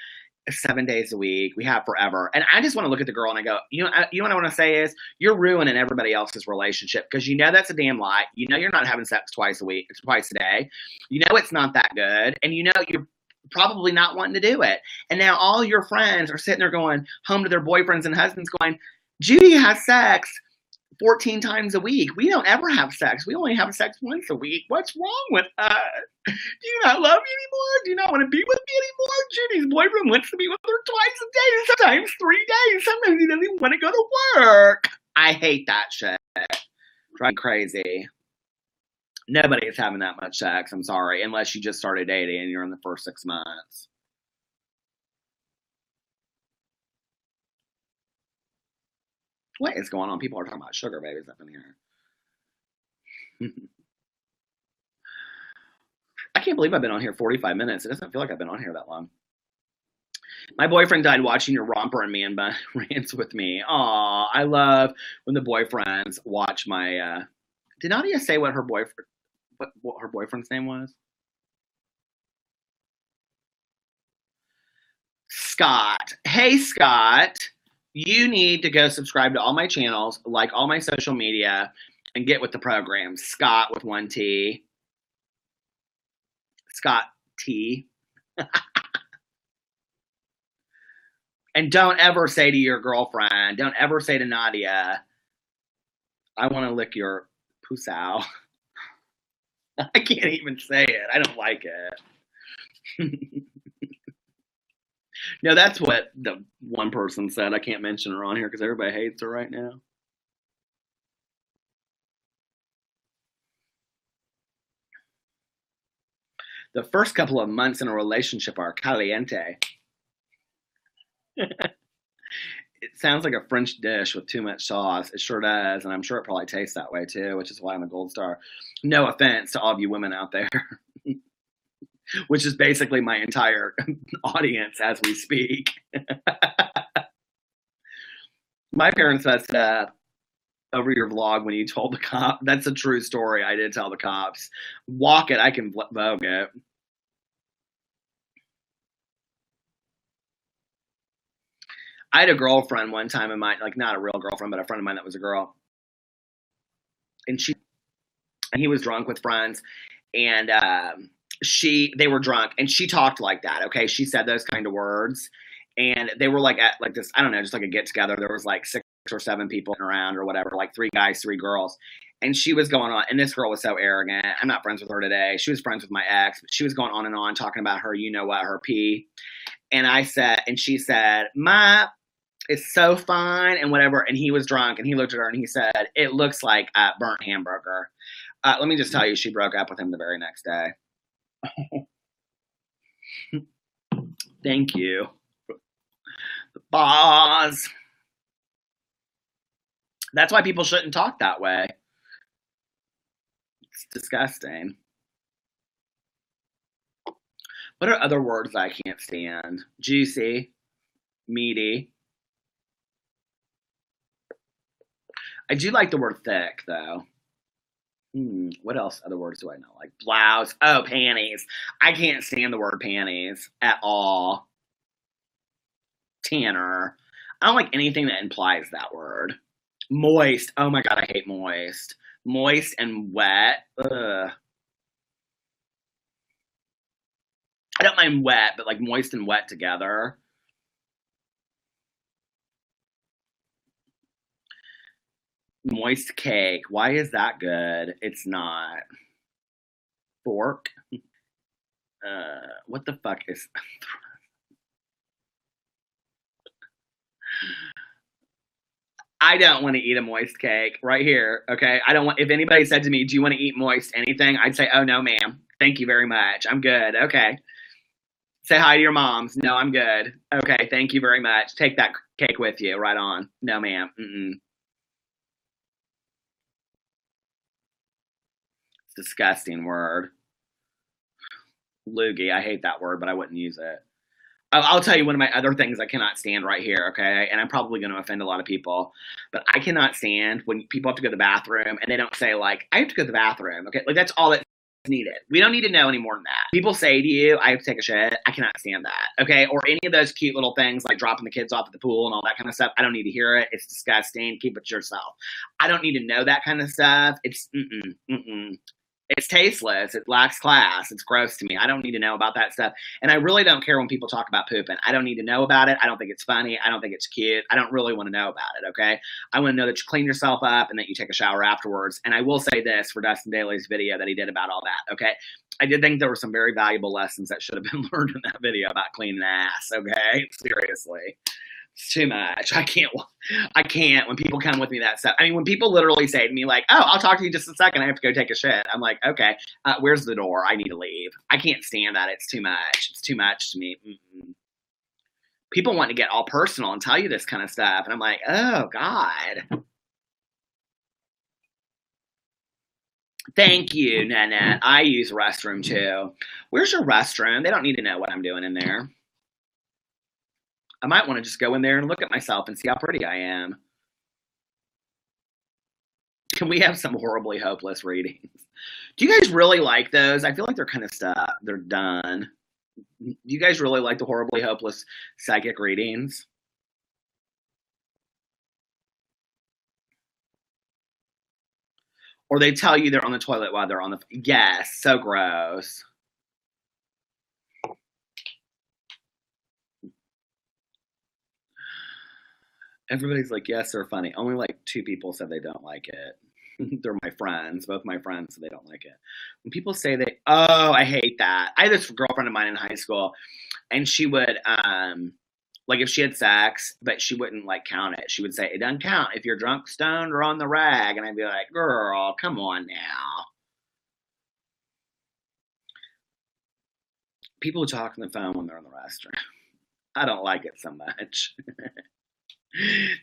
7 days a week. We have forever. And I just want to look at the girl and I go, you know what I want to say is you're ruining everybody else's relationship because you know that's a damn lie. You know you're not having sex twice a week, twice a day. You know it's not that good. And you know you're probably not wanting to do it. And now all your friends are sitting there going home to their boyfriends and husbands going, Judy has sex 14 times a week. We don't ever have sex. We only have sex once a week. What's wrong with us? Do you not love me anymore? Do you not want to be with me anymore? Judy's boyfriend wants to be with her twice a day, sometimes 3 days. Sometimes he doesn't even want to go to work. I hate that shit. Drive me crazy. Nobody is having that much sex, I'm sorry, unless you just started dating and you're in the first 6 months. What is going on? People are talking about sugar babies up in here. I can't believe I've been on here 45 minutes. It doesn't feel like I've been on here that long. My boyfriend died watching your romper and man bun rants with me. Aw, I love when the boyfriends watch my. Did Nadia say what her boyfriend's name was? Scott. Hey, Scott. You need to go subscribe to all my channels, like all my social media, and get with the program. Scott with 1T. Scott T. And don't ever say to your girlfriend, don't ever say to Nadia, I want to lick your pussy. I can't even say it. I don't like it. No, that's what the one person said. I can't mention her on here because everybody hates her right now. The first couple of months in a relationship are caliente. It sounds like a French dish with too much sauce. It sure does, and I'm sure it probably tastes that way too, which is why I'm a gold star. No offense to all of you women out there, which is basically my entire audience as we speak. My parents messed up over your vlog when you told the cop. That's a true story. I did tell the cops. Walk it, I can vogue it. I had a girlfriend one time in my, like, not a real girlfriend, but a friend of mine that was a girl. And he was drunk with friends, and they were drunk, and she talked like that. Okay, she said those kind of words, and they were like at like this, I don't know, just like a get together. There was like 6 or 7 people around or whatever, like 3 guys, 3 girls, and she was going on. And this girl was so arrogant. I'm not friends with her today. She was friends with my ex, but she was going on and on talking about her, you know what, her pee. And she said, "My is so fine," and whatever. And he was drunk, and he looked at her and he said, "It looks like a burnt hamburger." Let me just tell you, she broke up with him the very next day. Thank you. The boss. That's why people shouldn't talk that way. It's disgusting. What are other words I can't stand? Juicy, meaty. I do like the word thick, though. What else? Other words do I not like? Blouse. Oh, panties. I can't stand the word panties at all. Tanner. I don't like anything that implies that word. Moist. Oh my God, I hate moist. Moist and wet. Ugh. I don't mind wet, but like moist and wet together. Moist cake. Why is that good? It's not. Fork. What the fuck is? I don't want to eat a moist cake right here. Okay, I don't want. If anybody said to me, "Do you want to eat moist anything?" I'd say, "Oh no, ma'am. Thank you very much. I'm good." Okay. Say hi to your moms. No, I'm good. Okay, thank you very much. Take that cake with you. Right on. No, ma'am. Disgusting word. Loogie. I hate that word, but I wouldn't use it. I'll tell you one of my other things I cannot stand right here, okay? And I'm probably going to offend a lot of people, but I cannot stand when people have to go to the bathroom and they don't say, like, I have to go to the bathroom, okay? Like, that's all that's needed. We don't need to know any more than that. People say to you, I have to take a shit. I cannot stand that, okay? Or any of those cute little things like dropping the kids off at the pool and all that kind of stuff. I don't need to hear it. It's disgusting. Keep it to yourself. I don't need to know that kind of stuff. It's It's tasteless. It lacks class. It's gross to me. I don't need to know about that stuff. And I really don't care when people talk about pooping. I don't need to know about it. I don't think it's funny. I don't think it's cute. I don't really want to know about it, okay? I want to know that you clean yourself up and that you take a shower afterwards. And I will say this for Dustin Daly's video that he did about all that, okay? I did think there were some very valuable lessons that should have been learned in that video about cleaning ass, okay? Seriously. It's too much. I can't when people come with me that stuff. I mean, when people literally say to me like, "Oh, I'll talk to you just a second. I have to go take a shit." I'm like, "Okay, where's the door? I need to leave." I can't stand that. It's too much. It's too much to me. People want to get all personal and tell you this kind of stuff. And I'm like, oh, God. Thank you, Nanette. I use restroom, too. Where's your restroom? They don't need to know what I'm doing in there. I might want to just go in there and look at myself and see how pretty I am. Can we have some horribly hopeless readings? Do you guys really like those? I feel like they're kind of stuff. They're done. Do you guys really like the horribly hopeless psychic readings? Or they tell you they're on the toilet while they're on the. Yes, so gross. Everybody's like, yes, they're funny. Only like 2 people said they don't like it. They're my friends. Both my friends said they don't like it. When people say oh, I hate that. I had this girlfriend of mine in high school, and she would, like if she had sex, but she wouldn't like count it. She would say, it doesn't count if you're drunk, stoned, or on the rag. And I'd be like, girl, come on now. People who talk on the phone when they're in the restroom. I don't like it so much.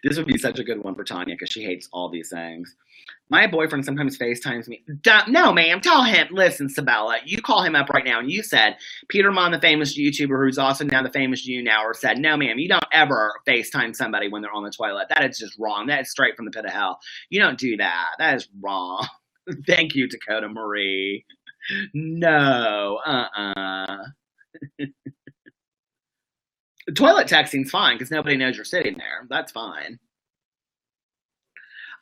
This would be such a good one for Tanya because she hates all these things. My boyfriend sometimes FaceTimes me. No, ma'am, tell him. Listen, Sabella, you call him up right now. And you said, Peter Monn, the famous YouTuber who's also now the famous YouNower, said, no, ma'am, you don't ever FaceTime somebody when they're on the toilet. That is just wrong. That is straight from the pit of hell. You don't do that. That is wrong. Thank you, Dakota Marie. No, Toilet texting's fine because nobody knows you're sitting there. That's fine.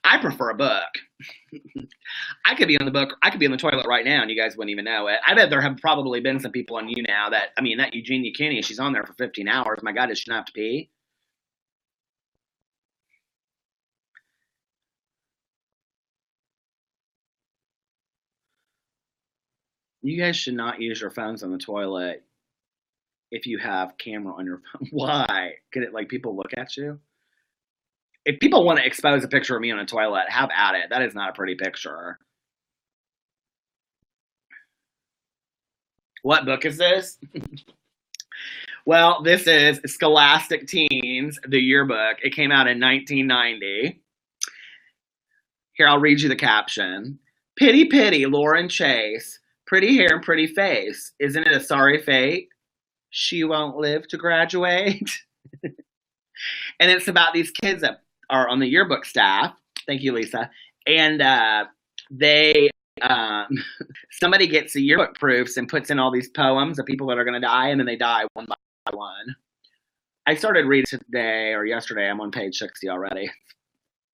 I prefer a book. I could be on the book. I could be in the toilet right now, and you guys wouldn't even know it. I bet there have probably been some people on you now that Eugenia Kinney, she's on there for 15 hours. My God, does she not have to pee? You guys should not use your phones on the toilet if you have camera on your phone. Why? Could it like people look at you? If people want to expose a picture of me on a toilet, have at it. That is not a pretty picture. What book is this? Well, this is Scholastic Teens, the yearbook. It came out in 1990. Here, I'll read you the caption. Pity, pity, Lauren Chase. Pretty hair and pretty face. Isn't it a sorry fate? She won't live to graduate. And it's about these kids that are on the yearbook staff. Thank you, Lisa. And they, somebody gets the yearbook proofs and puts in all these poems of people that are going to die, and then they die one by one. I started reading today or yesterday. I'm on page 60 already.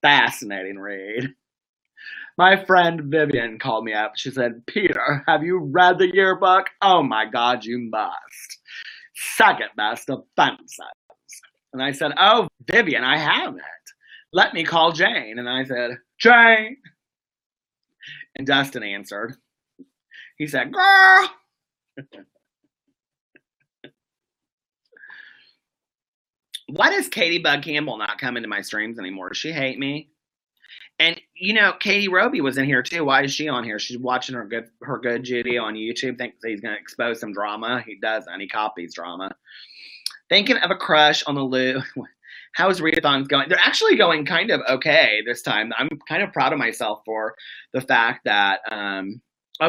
Fascinating read. My friend Vivian called me up. She said, Peter, have you read the yearbook? Oh my God, you must. Second best offenses. And I said, oh, Vivian, I haven't. Let me call Jane. And I said, Jane. And Dustin answered. He said, girl. Why does Katie Bug Campbell not come into my streams anymore? Does she hate me? And Katie Roby was in here too. Why is she on here? She's watching her good Judy on YouTube. Thinks he's going to expose some drama. He doesn't. He copies drama. Thinking of a crush on the Lou. How is readathons going? They're actually going kind of okay this time. I'm kind of proud of myself for the fact that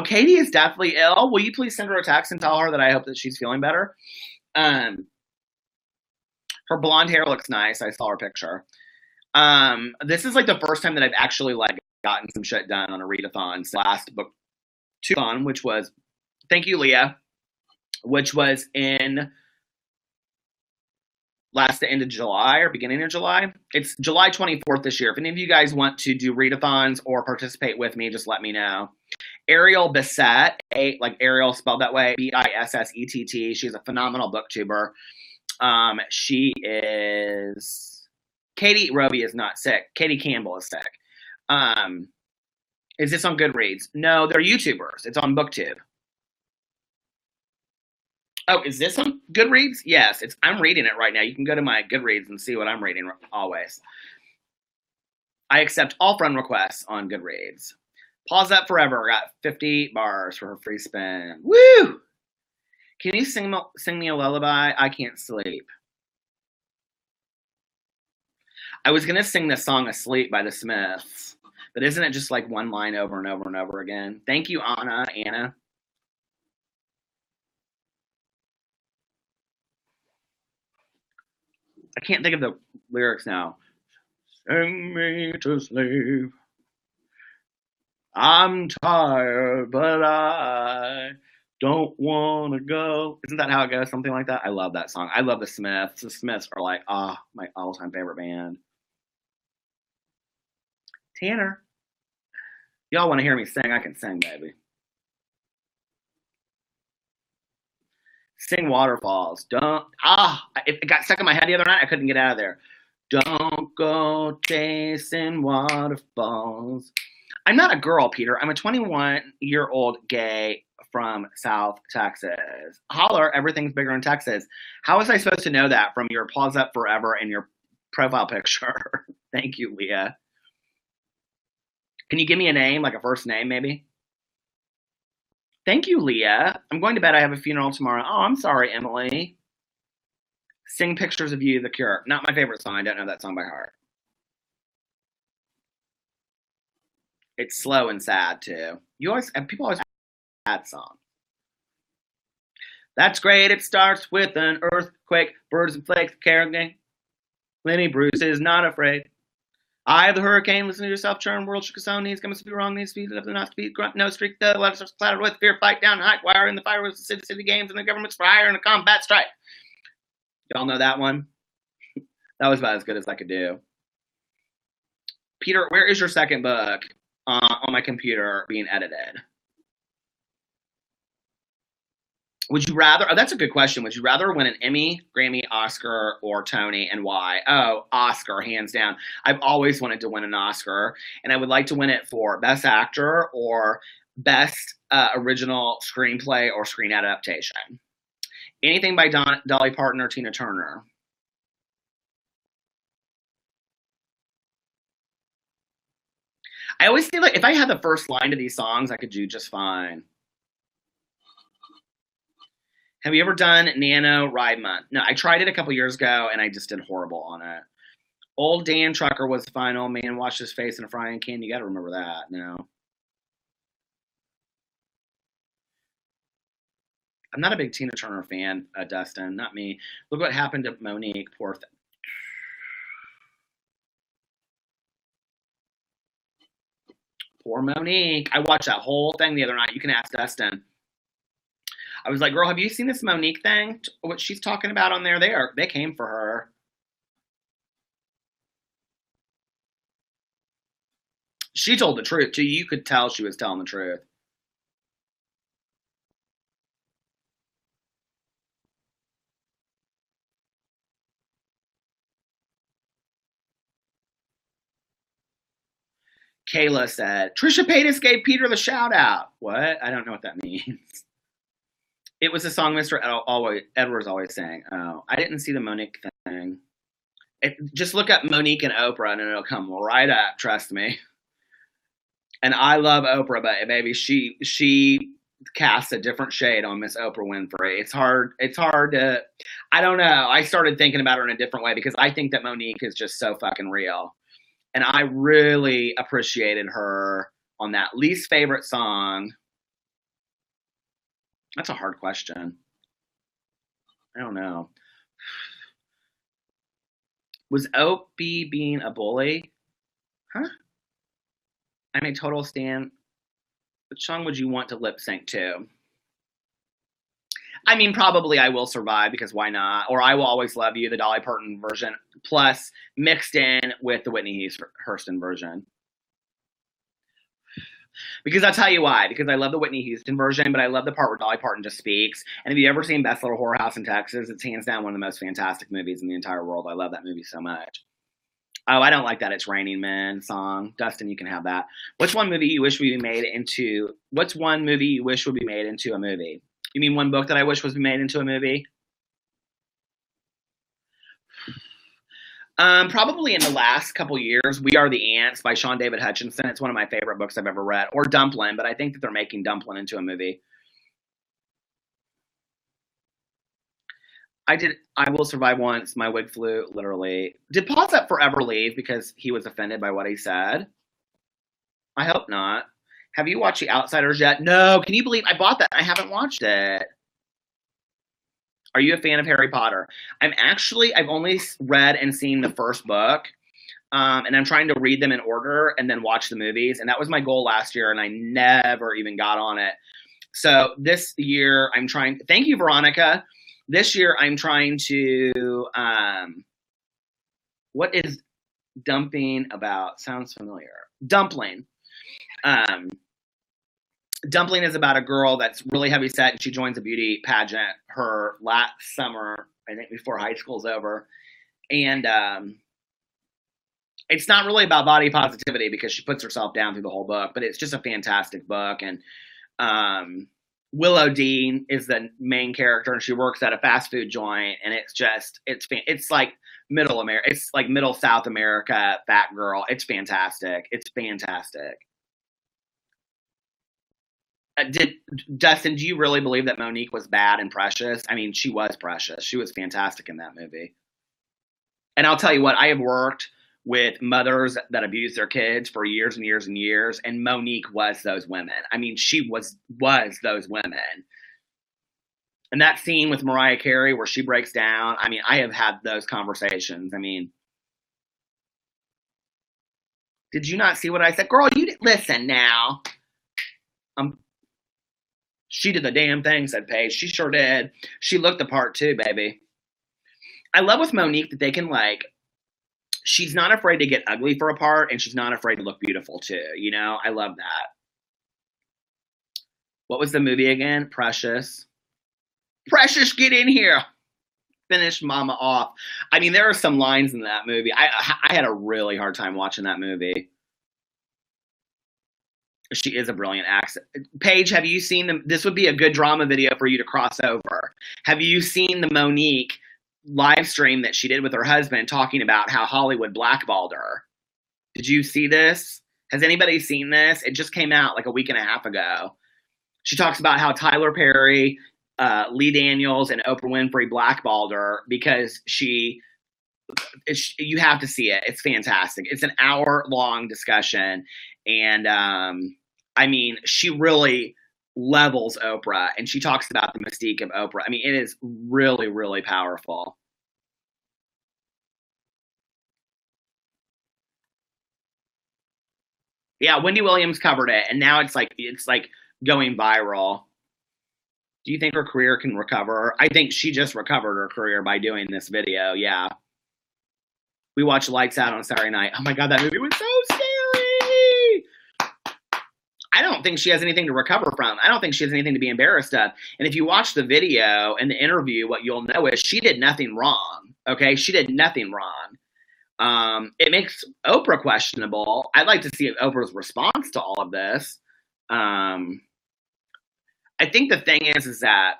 Katie is deathly ill. Will you please send her a text and tell her that I hope that she's feeling better? Her blonde hair looks nice. I saw her picture. This is like the first time that I've actually like gotten some shit done on a readathon. Last book 2 which was, thank you, Leah, which was in the end of July or beginning of July. It's July 24th this year. If any of you guys want to do readathons or participate with me, just let me know. Ariel Bissett, like Ariel spelled that way, Bissett. She's a phenomenal booktuber. She is... Katie Roby is not sick. Katie Campbell is sick. Is this on Goodreads? No, they're YouTubers. It's on BookTube. Oh, is this on Goodreads? Yes, I'm reading it right now. You can go to my Goodreads and see what I'm reading always. I accept all friend requests on Goodreads. Pause that forever. Got 50 bars for her free spin. Woo! Can you sing me a lullaby? I can't sleep. I was going to sing the song Asleep by the Smiths, but isn't it just like one line over and over and over again? Thank you, Anna. I can't think of the lyrics now. Sing me to sleep. I'm tired, but I don't want to go. Isn't that how it goes? Something like that. I love that song. I love the Smiths. The Smiths are like, my all-time favorite band. Tanner. Y'all want to hear me sing? I can sing, baby. Sing Waterfalls. Don't. It got stuck in my head the other night. I couldn't get out of there. Don't go chasing waterfalls. I'm not a girl, Peter. I'm a 21-year-old gay from South Texas. Holler, everything's bigger in Texas. How was I supposed to know that from your Paws Up Forever and your profile picture? Thank you, Leah. Can you give me a name, like a first name, maybe? Thank you, Leah. I'm going to bed. I have a funeral tomorrow. Oh, I'm sorry, Emily. Sing Pictures of You, The Cure. Not my favorite song. I don't know that song by heart. It's slow and sad, too. People always have sad songs. That's great. It starts with an earthquake, birds and flakes, carrying. Lenny Bruce is not afraid. Eye of the hurricane, listen to yourself churn, world shook his own knees, come to be wrong, needs to be left, not to be grunt, no streak, the letters splattered with fear, fight down, hot wire in the fireworks, the city games, and the government's fire, and a combat strike. Y'all know that one? That was about as good as I could do. Peter, where is your second book on my computer being edited? Would you rather, that's a good question. Would you rather win an Emmy, Grammy, Oscar, or Tony, and why? Oh, Oscar, hands down. I've always wanted to win an Oscar, and I would like to win it for Best Actor or Best Original Screenplay or Screen Adaptation. Anything by Dolly Parton or Tina Turner. I always feel like if I had the first line to these songs, I could do just fine. Have you ever done NaNoWriMo? No, I tried it a couple years ago, and I just did horrible on it. Old Dan Trucker was the final man, washed his face in a frying can. You got to remember that. No. I'm not a big Tina Turner fan, Dustin. Not me. Look what happened to Monique. Poor thing. Poor Monique. I watched that whole thing the other night. You can ask Dustin. I was like, girl, have you seen this Monique thing? What she's talking about on there? They came for her. She told the truth, too. You could tell she was telling the truth. Kayla said, Trisha Paytas gave Peter the shout out. What? I don't know what that means. It was a song Mr. Edwards always sang. Oh, I didn't see the Monique thing. Just look up Monique and Oprah and it'll come right up. Trust me. And I love Oprah, but baby, she casts a different shade on Miss Oprah Winfrey. It's hard to. I don't know. I started thinking about her in a different way because I think that Monique is just so fucking real, and I really appreciated her on that least favorite song. That's a hard question. I don't know. Was Opie being a bully? Huh? I'm a total stan. Which song would you want to lip sync to? I mean, probably I Will Survive, because why not? Or I Will Always Love You, the Dolly Parton version, plus mixed in with the Whitney Houston version. Because I'll tell you why. Because I love the Whitney Houston version, but I love the part where Dolly Parton just speaks. And have you ever seen Best Little Whorehouse in Texas? It's hands down one of the most fantastic movies in the entire world. I love that movie so much. Oh, I don't like that It's Raining Men song. Dustin, you can have that. What's one movie you wish would be made into a movie? You mean one book that I wish was made into a movie? Probably in the last couple years, We Are the Ants by Sean David Hutchinson. It's one of my favorite books I've ever read. Or Dumplin', but I think that they're making Dumplin' into a movie. I Will Survive once. My wig flew, literally. Did Paws Up Forever leave because he was offended by what he said? I hope not. Have you watched The Outsiders yet? No. Can you believe I bought that? I haven't watched it. Are you a fan of Harry Potter? I've only read and seen the first book, and I'm trying to read them in order and then watch the movies. And that was my goal last year, and I never even got on it. So this year, I'm trying. Thank you, Veronica. This year, I'm trying to. What is dumping about? Sounds familiar. Dumpling. Um, Dumpling is about a girl that's really heavy set, and she joins a beauty pageant her last summer, I think, before high school's over. And it's not really about body positivity because she puts herself down through the whole book, but it's just a fantastic book. And um, Willow Dean is the main character, and she works at a fast food joint, and it's like middle America, it's like middle South America fat girl. It's fantastic. It's fantastic. Did Dustin? Do you really believe that Monique was bad and precious? I mean, she was precious. She was fantastic in that movie. And I'll tell you what, I have worked with mothers that abuse their kids for years and years and years, and Monique was those women. I mean, she was those women. And that scene with Mariah Carey where she breaks down, I mean, I have had those conversations. I mean, did you not see what I said? Girl, you didn't listen now. She did the damn thing, said Paige. She sure did. She looked the part too, baby. I love with Monique that they can like, she's not afraid to get ugly for a part, and she's not afraid to look beautiful too. You know, I love that. What was the movie again? Precious. Precious, get in here. Finish Mama off. I mean, there are some lines in that movie. I had a really hard time watching that movie. She is a brilliant actress. Paige, have you seen them? This would be a good drama video for you to cross over. Have you seen the Monique live stream that she did with her husband talking about how Hollywood blackballed her? Did you see this? Has anybody seen this? It just came out like a week and a half ago. She talks about how Tyler Perry, Lee Daniels, and Oprah Winfrey blackballed her because you have to see it. It's fantastic. It's an hour-long discussion, and I mean, she really levels Oprah, and she talks about the mystique of Oprah. I mean, it is really, really powerful. Yeah, Wendy Williams covered it, and now it's like going viral. Do you think her career can recover? I think she just recovered her career by doing this video. Yeah. We watched Lights Out on Saturday night. Oh my God, that movie was so scary. I don't think she has anything to recover from. I don't think she has anything to be embarrassed of. And if you watch the video and the interview, what you'll know is she did nothing wrong. Okay? She did nothing wrong. It makes Oprah questionable. I'd like to see Oprah's response to all of this. I think the thing is that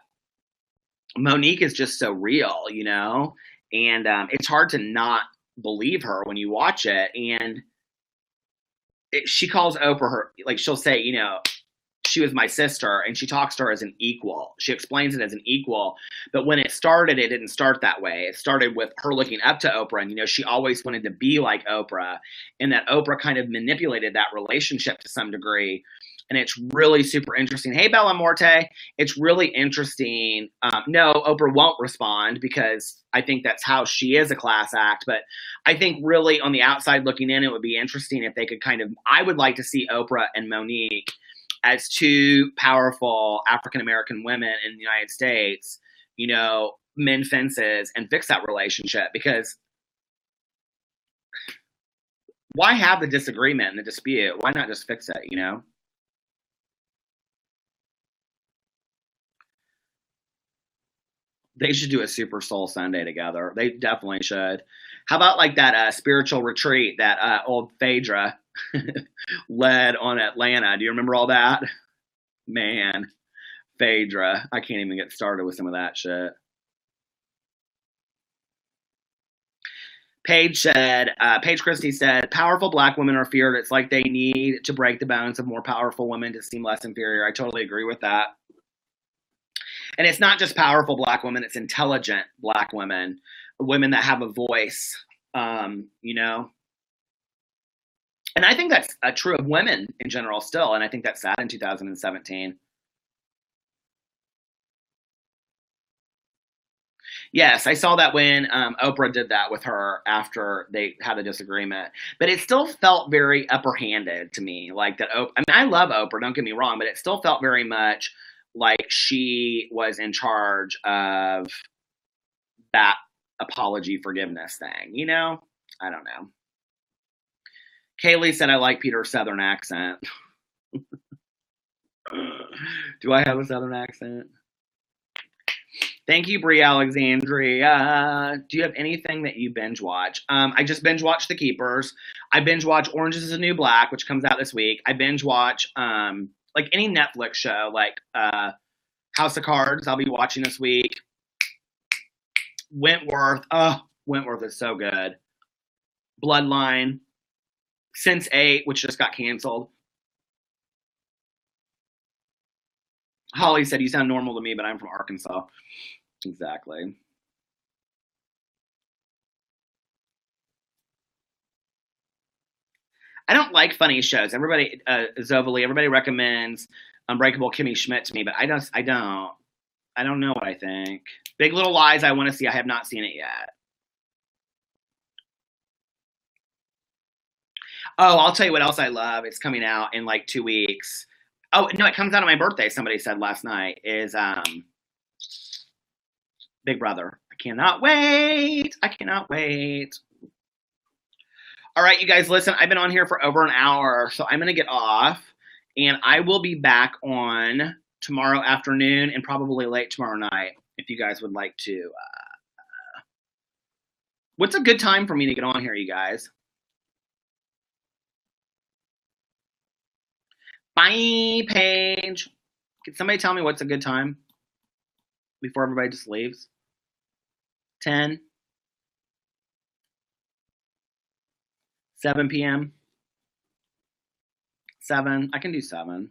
Monique is just so real, you know, and it's hard to not believe her when you watch it. And she calls Oprah her, like, she'll say, you know, she was my sister, and she talks to her as an equal. She explains it as an equal. But when it started, it didn't start that way. It started with her looking up to Oprah, and, you know, she always wanted to be like Oprah, and that Oprah kind of manipulated that relationship to some degree. And it's really super interesting. Hey, Bella Morte. It's really interesting. No, Oprah won't respond because I think that's how she is a class act. But I think really on the outside looking in, it would be interesting if they could kind of, I would like to see Oprah and Monique as two powerful African-American women in the United States, you know, mend fences and fix that relationship, because why have the disagreement and the dispute? Why not just fix it, you know? They should do a Super Soul Sunday together. They definitely should. How about like that spiritual retreat that old Phaedra led on Atlanta? Do you remember all that? Man, Phaedra. I can't even get started with some of that shit. Paige Christie said, powerful black women are feared. It's like they need to break the bones of more powerful women to seem less inferior. I totally agree with that. And it's not just powerful black women, it's intelligent black women, women that have a voice, you know. And I think that's true of women in general still, and I think that's sad in 2017. Yes, I saw that when Oprah did that with her after they had a disagreement. But it still felt very upper-handed to me. Like that. I mean, I love Oprah, don't get me wrong, but it still felt very much like she was in charge of that apology forgiveness thing. You know? I don't know. Kaylee said, I like Peter's Southern accent. Do I have a Southern accent? Thank you, Brie Alexandria. Do you have anything that you binge watch? I just binge watch The Keepers. I binge watch Orange is the New Black, which comes out this week. I binge watch like any Netflix show, like House of Cards. I'll be watching this week. Wentworth. Oh, Wentworth is so good. Bloodline. Sense8, which just got canceled. Holly said, "You sound normal to me, but I'm from Arkansas." Exactly. I don't like funny shows. Everybody, Zovali, everybody recommends Unbreakable Kimmy Schmidt to me, but I don't know what I think. Big Little Lies, I want to see. I have not seen it yet. Oh, I'll tell you what else I love. It's coming out in like 2 weeks. Oh no, it comes out on my birthday. Somebody said last night is Big Brother. I cannot wait. I cannot wait. All right, you guys, listen, I've been on here for over an hour, so I'm going to get off, and I will be back on tomorrow afternoon and probably late tomorrow night if you guys would like to. What's a good time for me to get on here, you guys? Bye, Paige. Can somebody tell me what's a good time before everybody just leaves? 10? 7 p.m.? 7? I can do 7.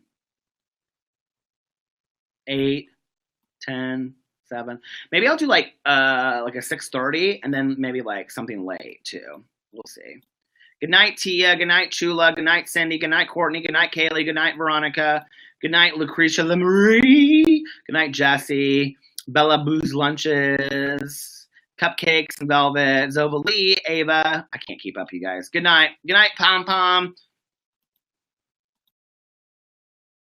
8, 10, 7. Maybe I'll do like a 6:30 and then maybe like something late too. We'll see. Good night, Tia. Good night, Chula. Good night, Cindy. Good night, Courtney. Good night, Kaylee. Good night, Veronica. Good night, Lucretia Lemery. Good night, Jesse. Bella Boo's Lunches. Cupcakes and Velvet. Zova Lee. Ava. I can't keep up, you guys. Good night. Good night, Pom Pom.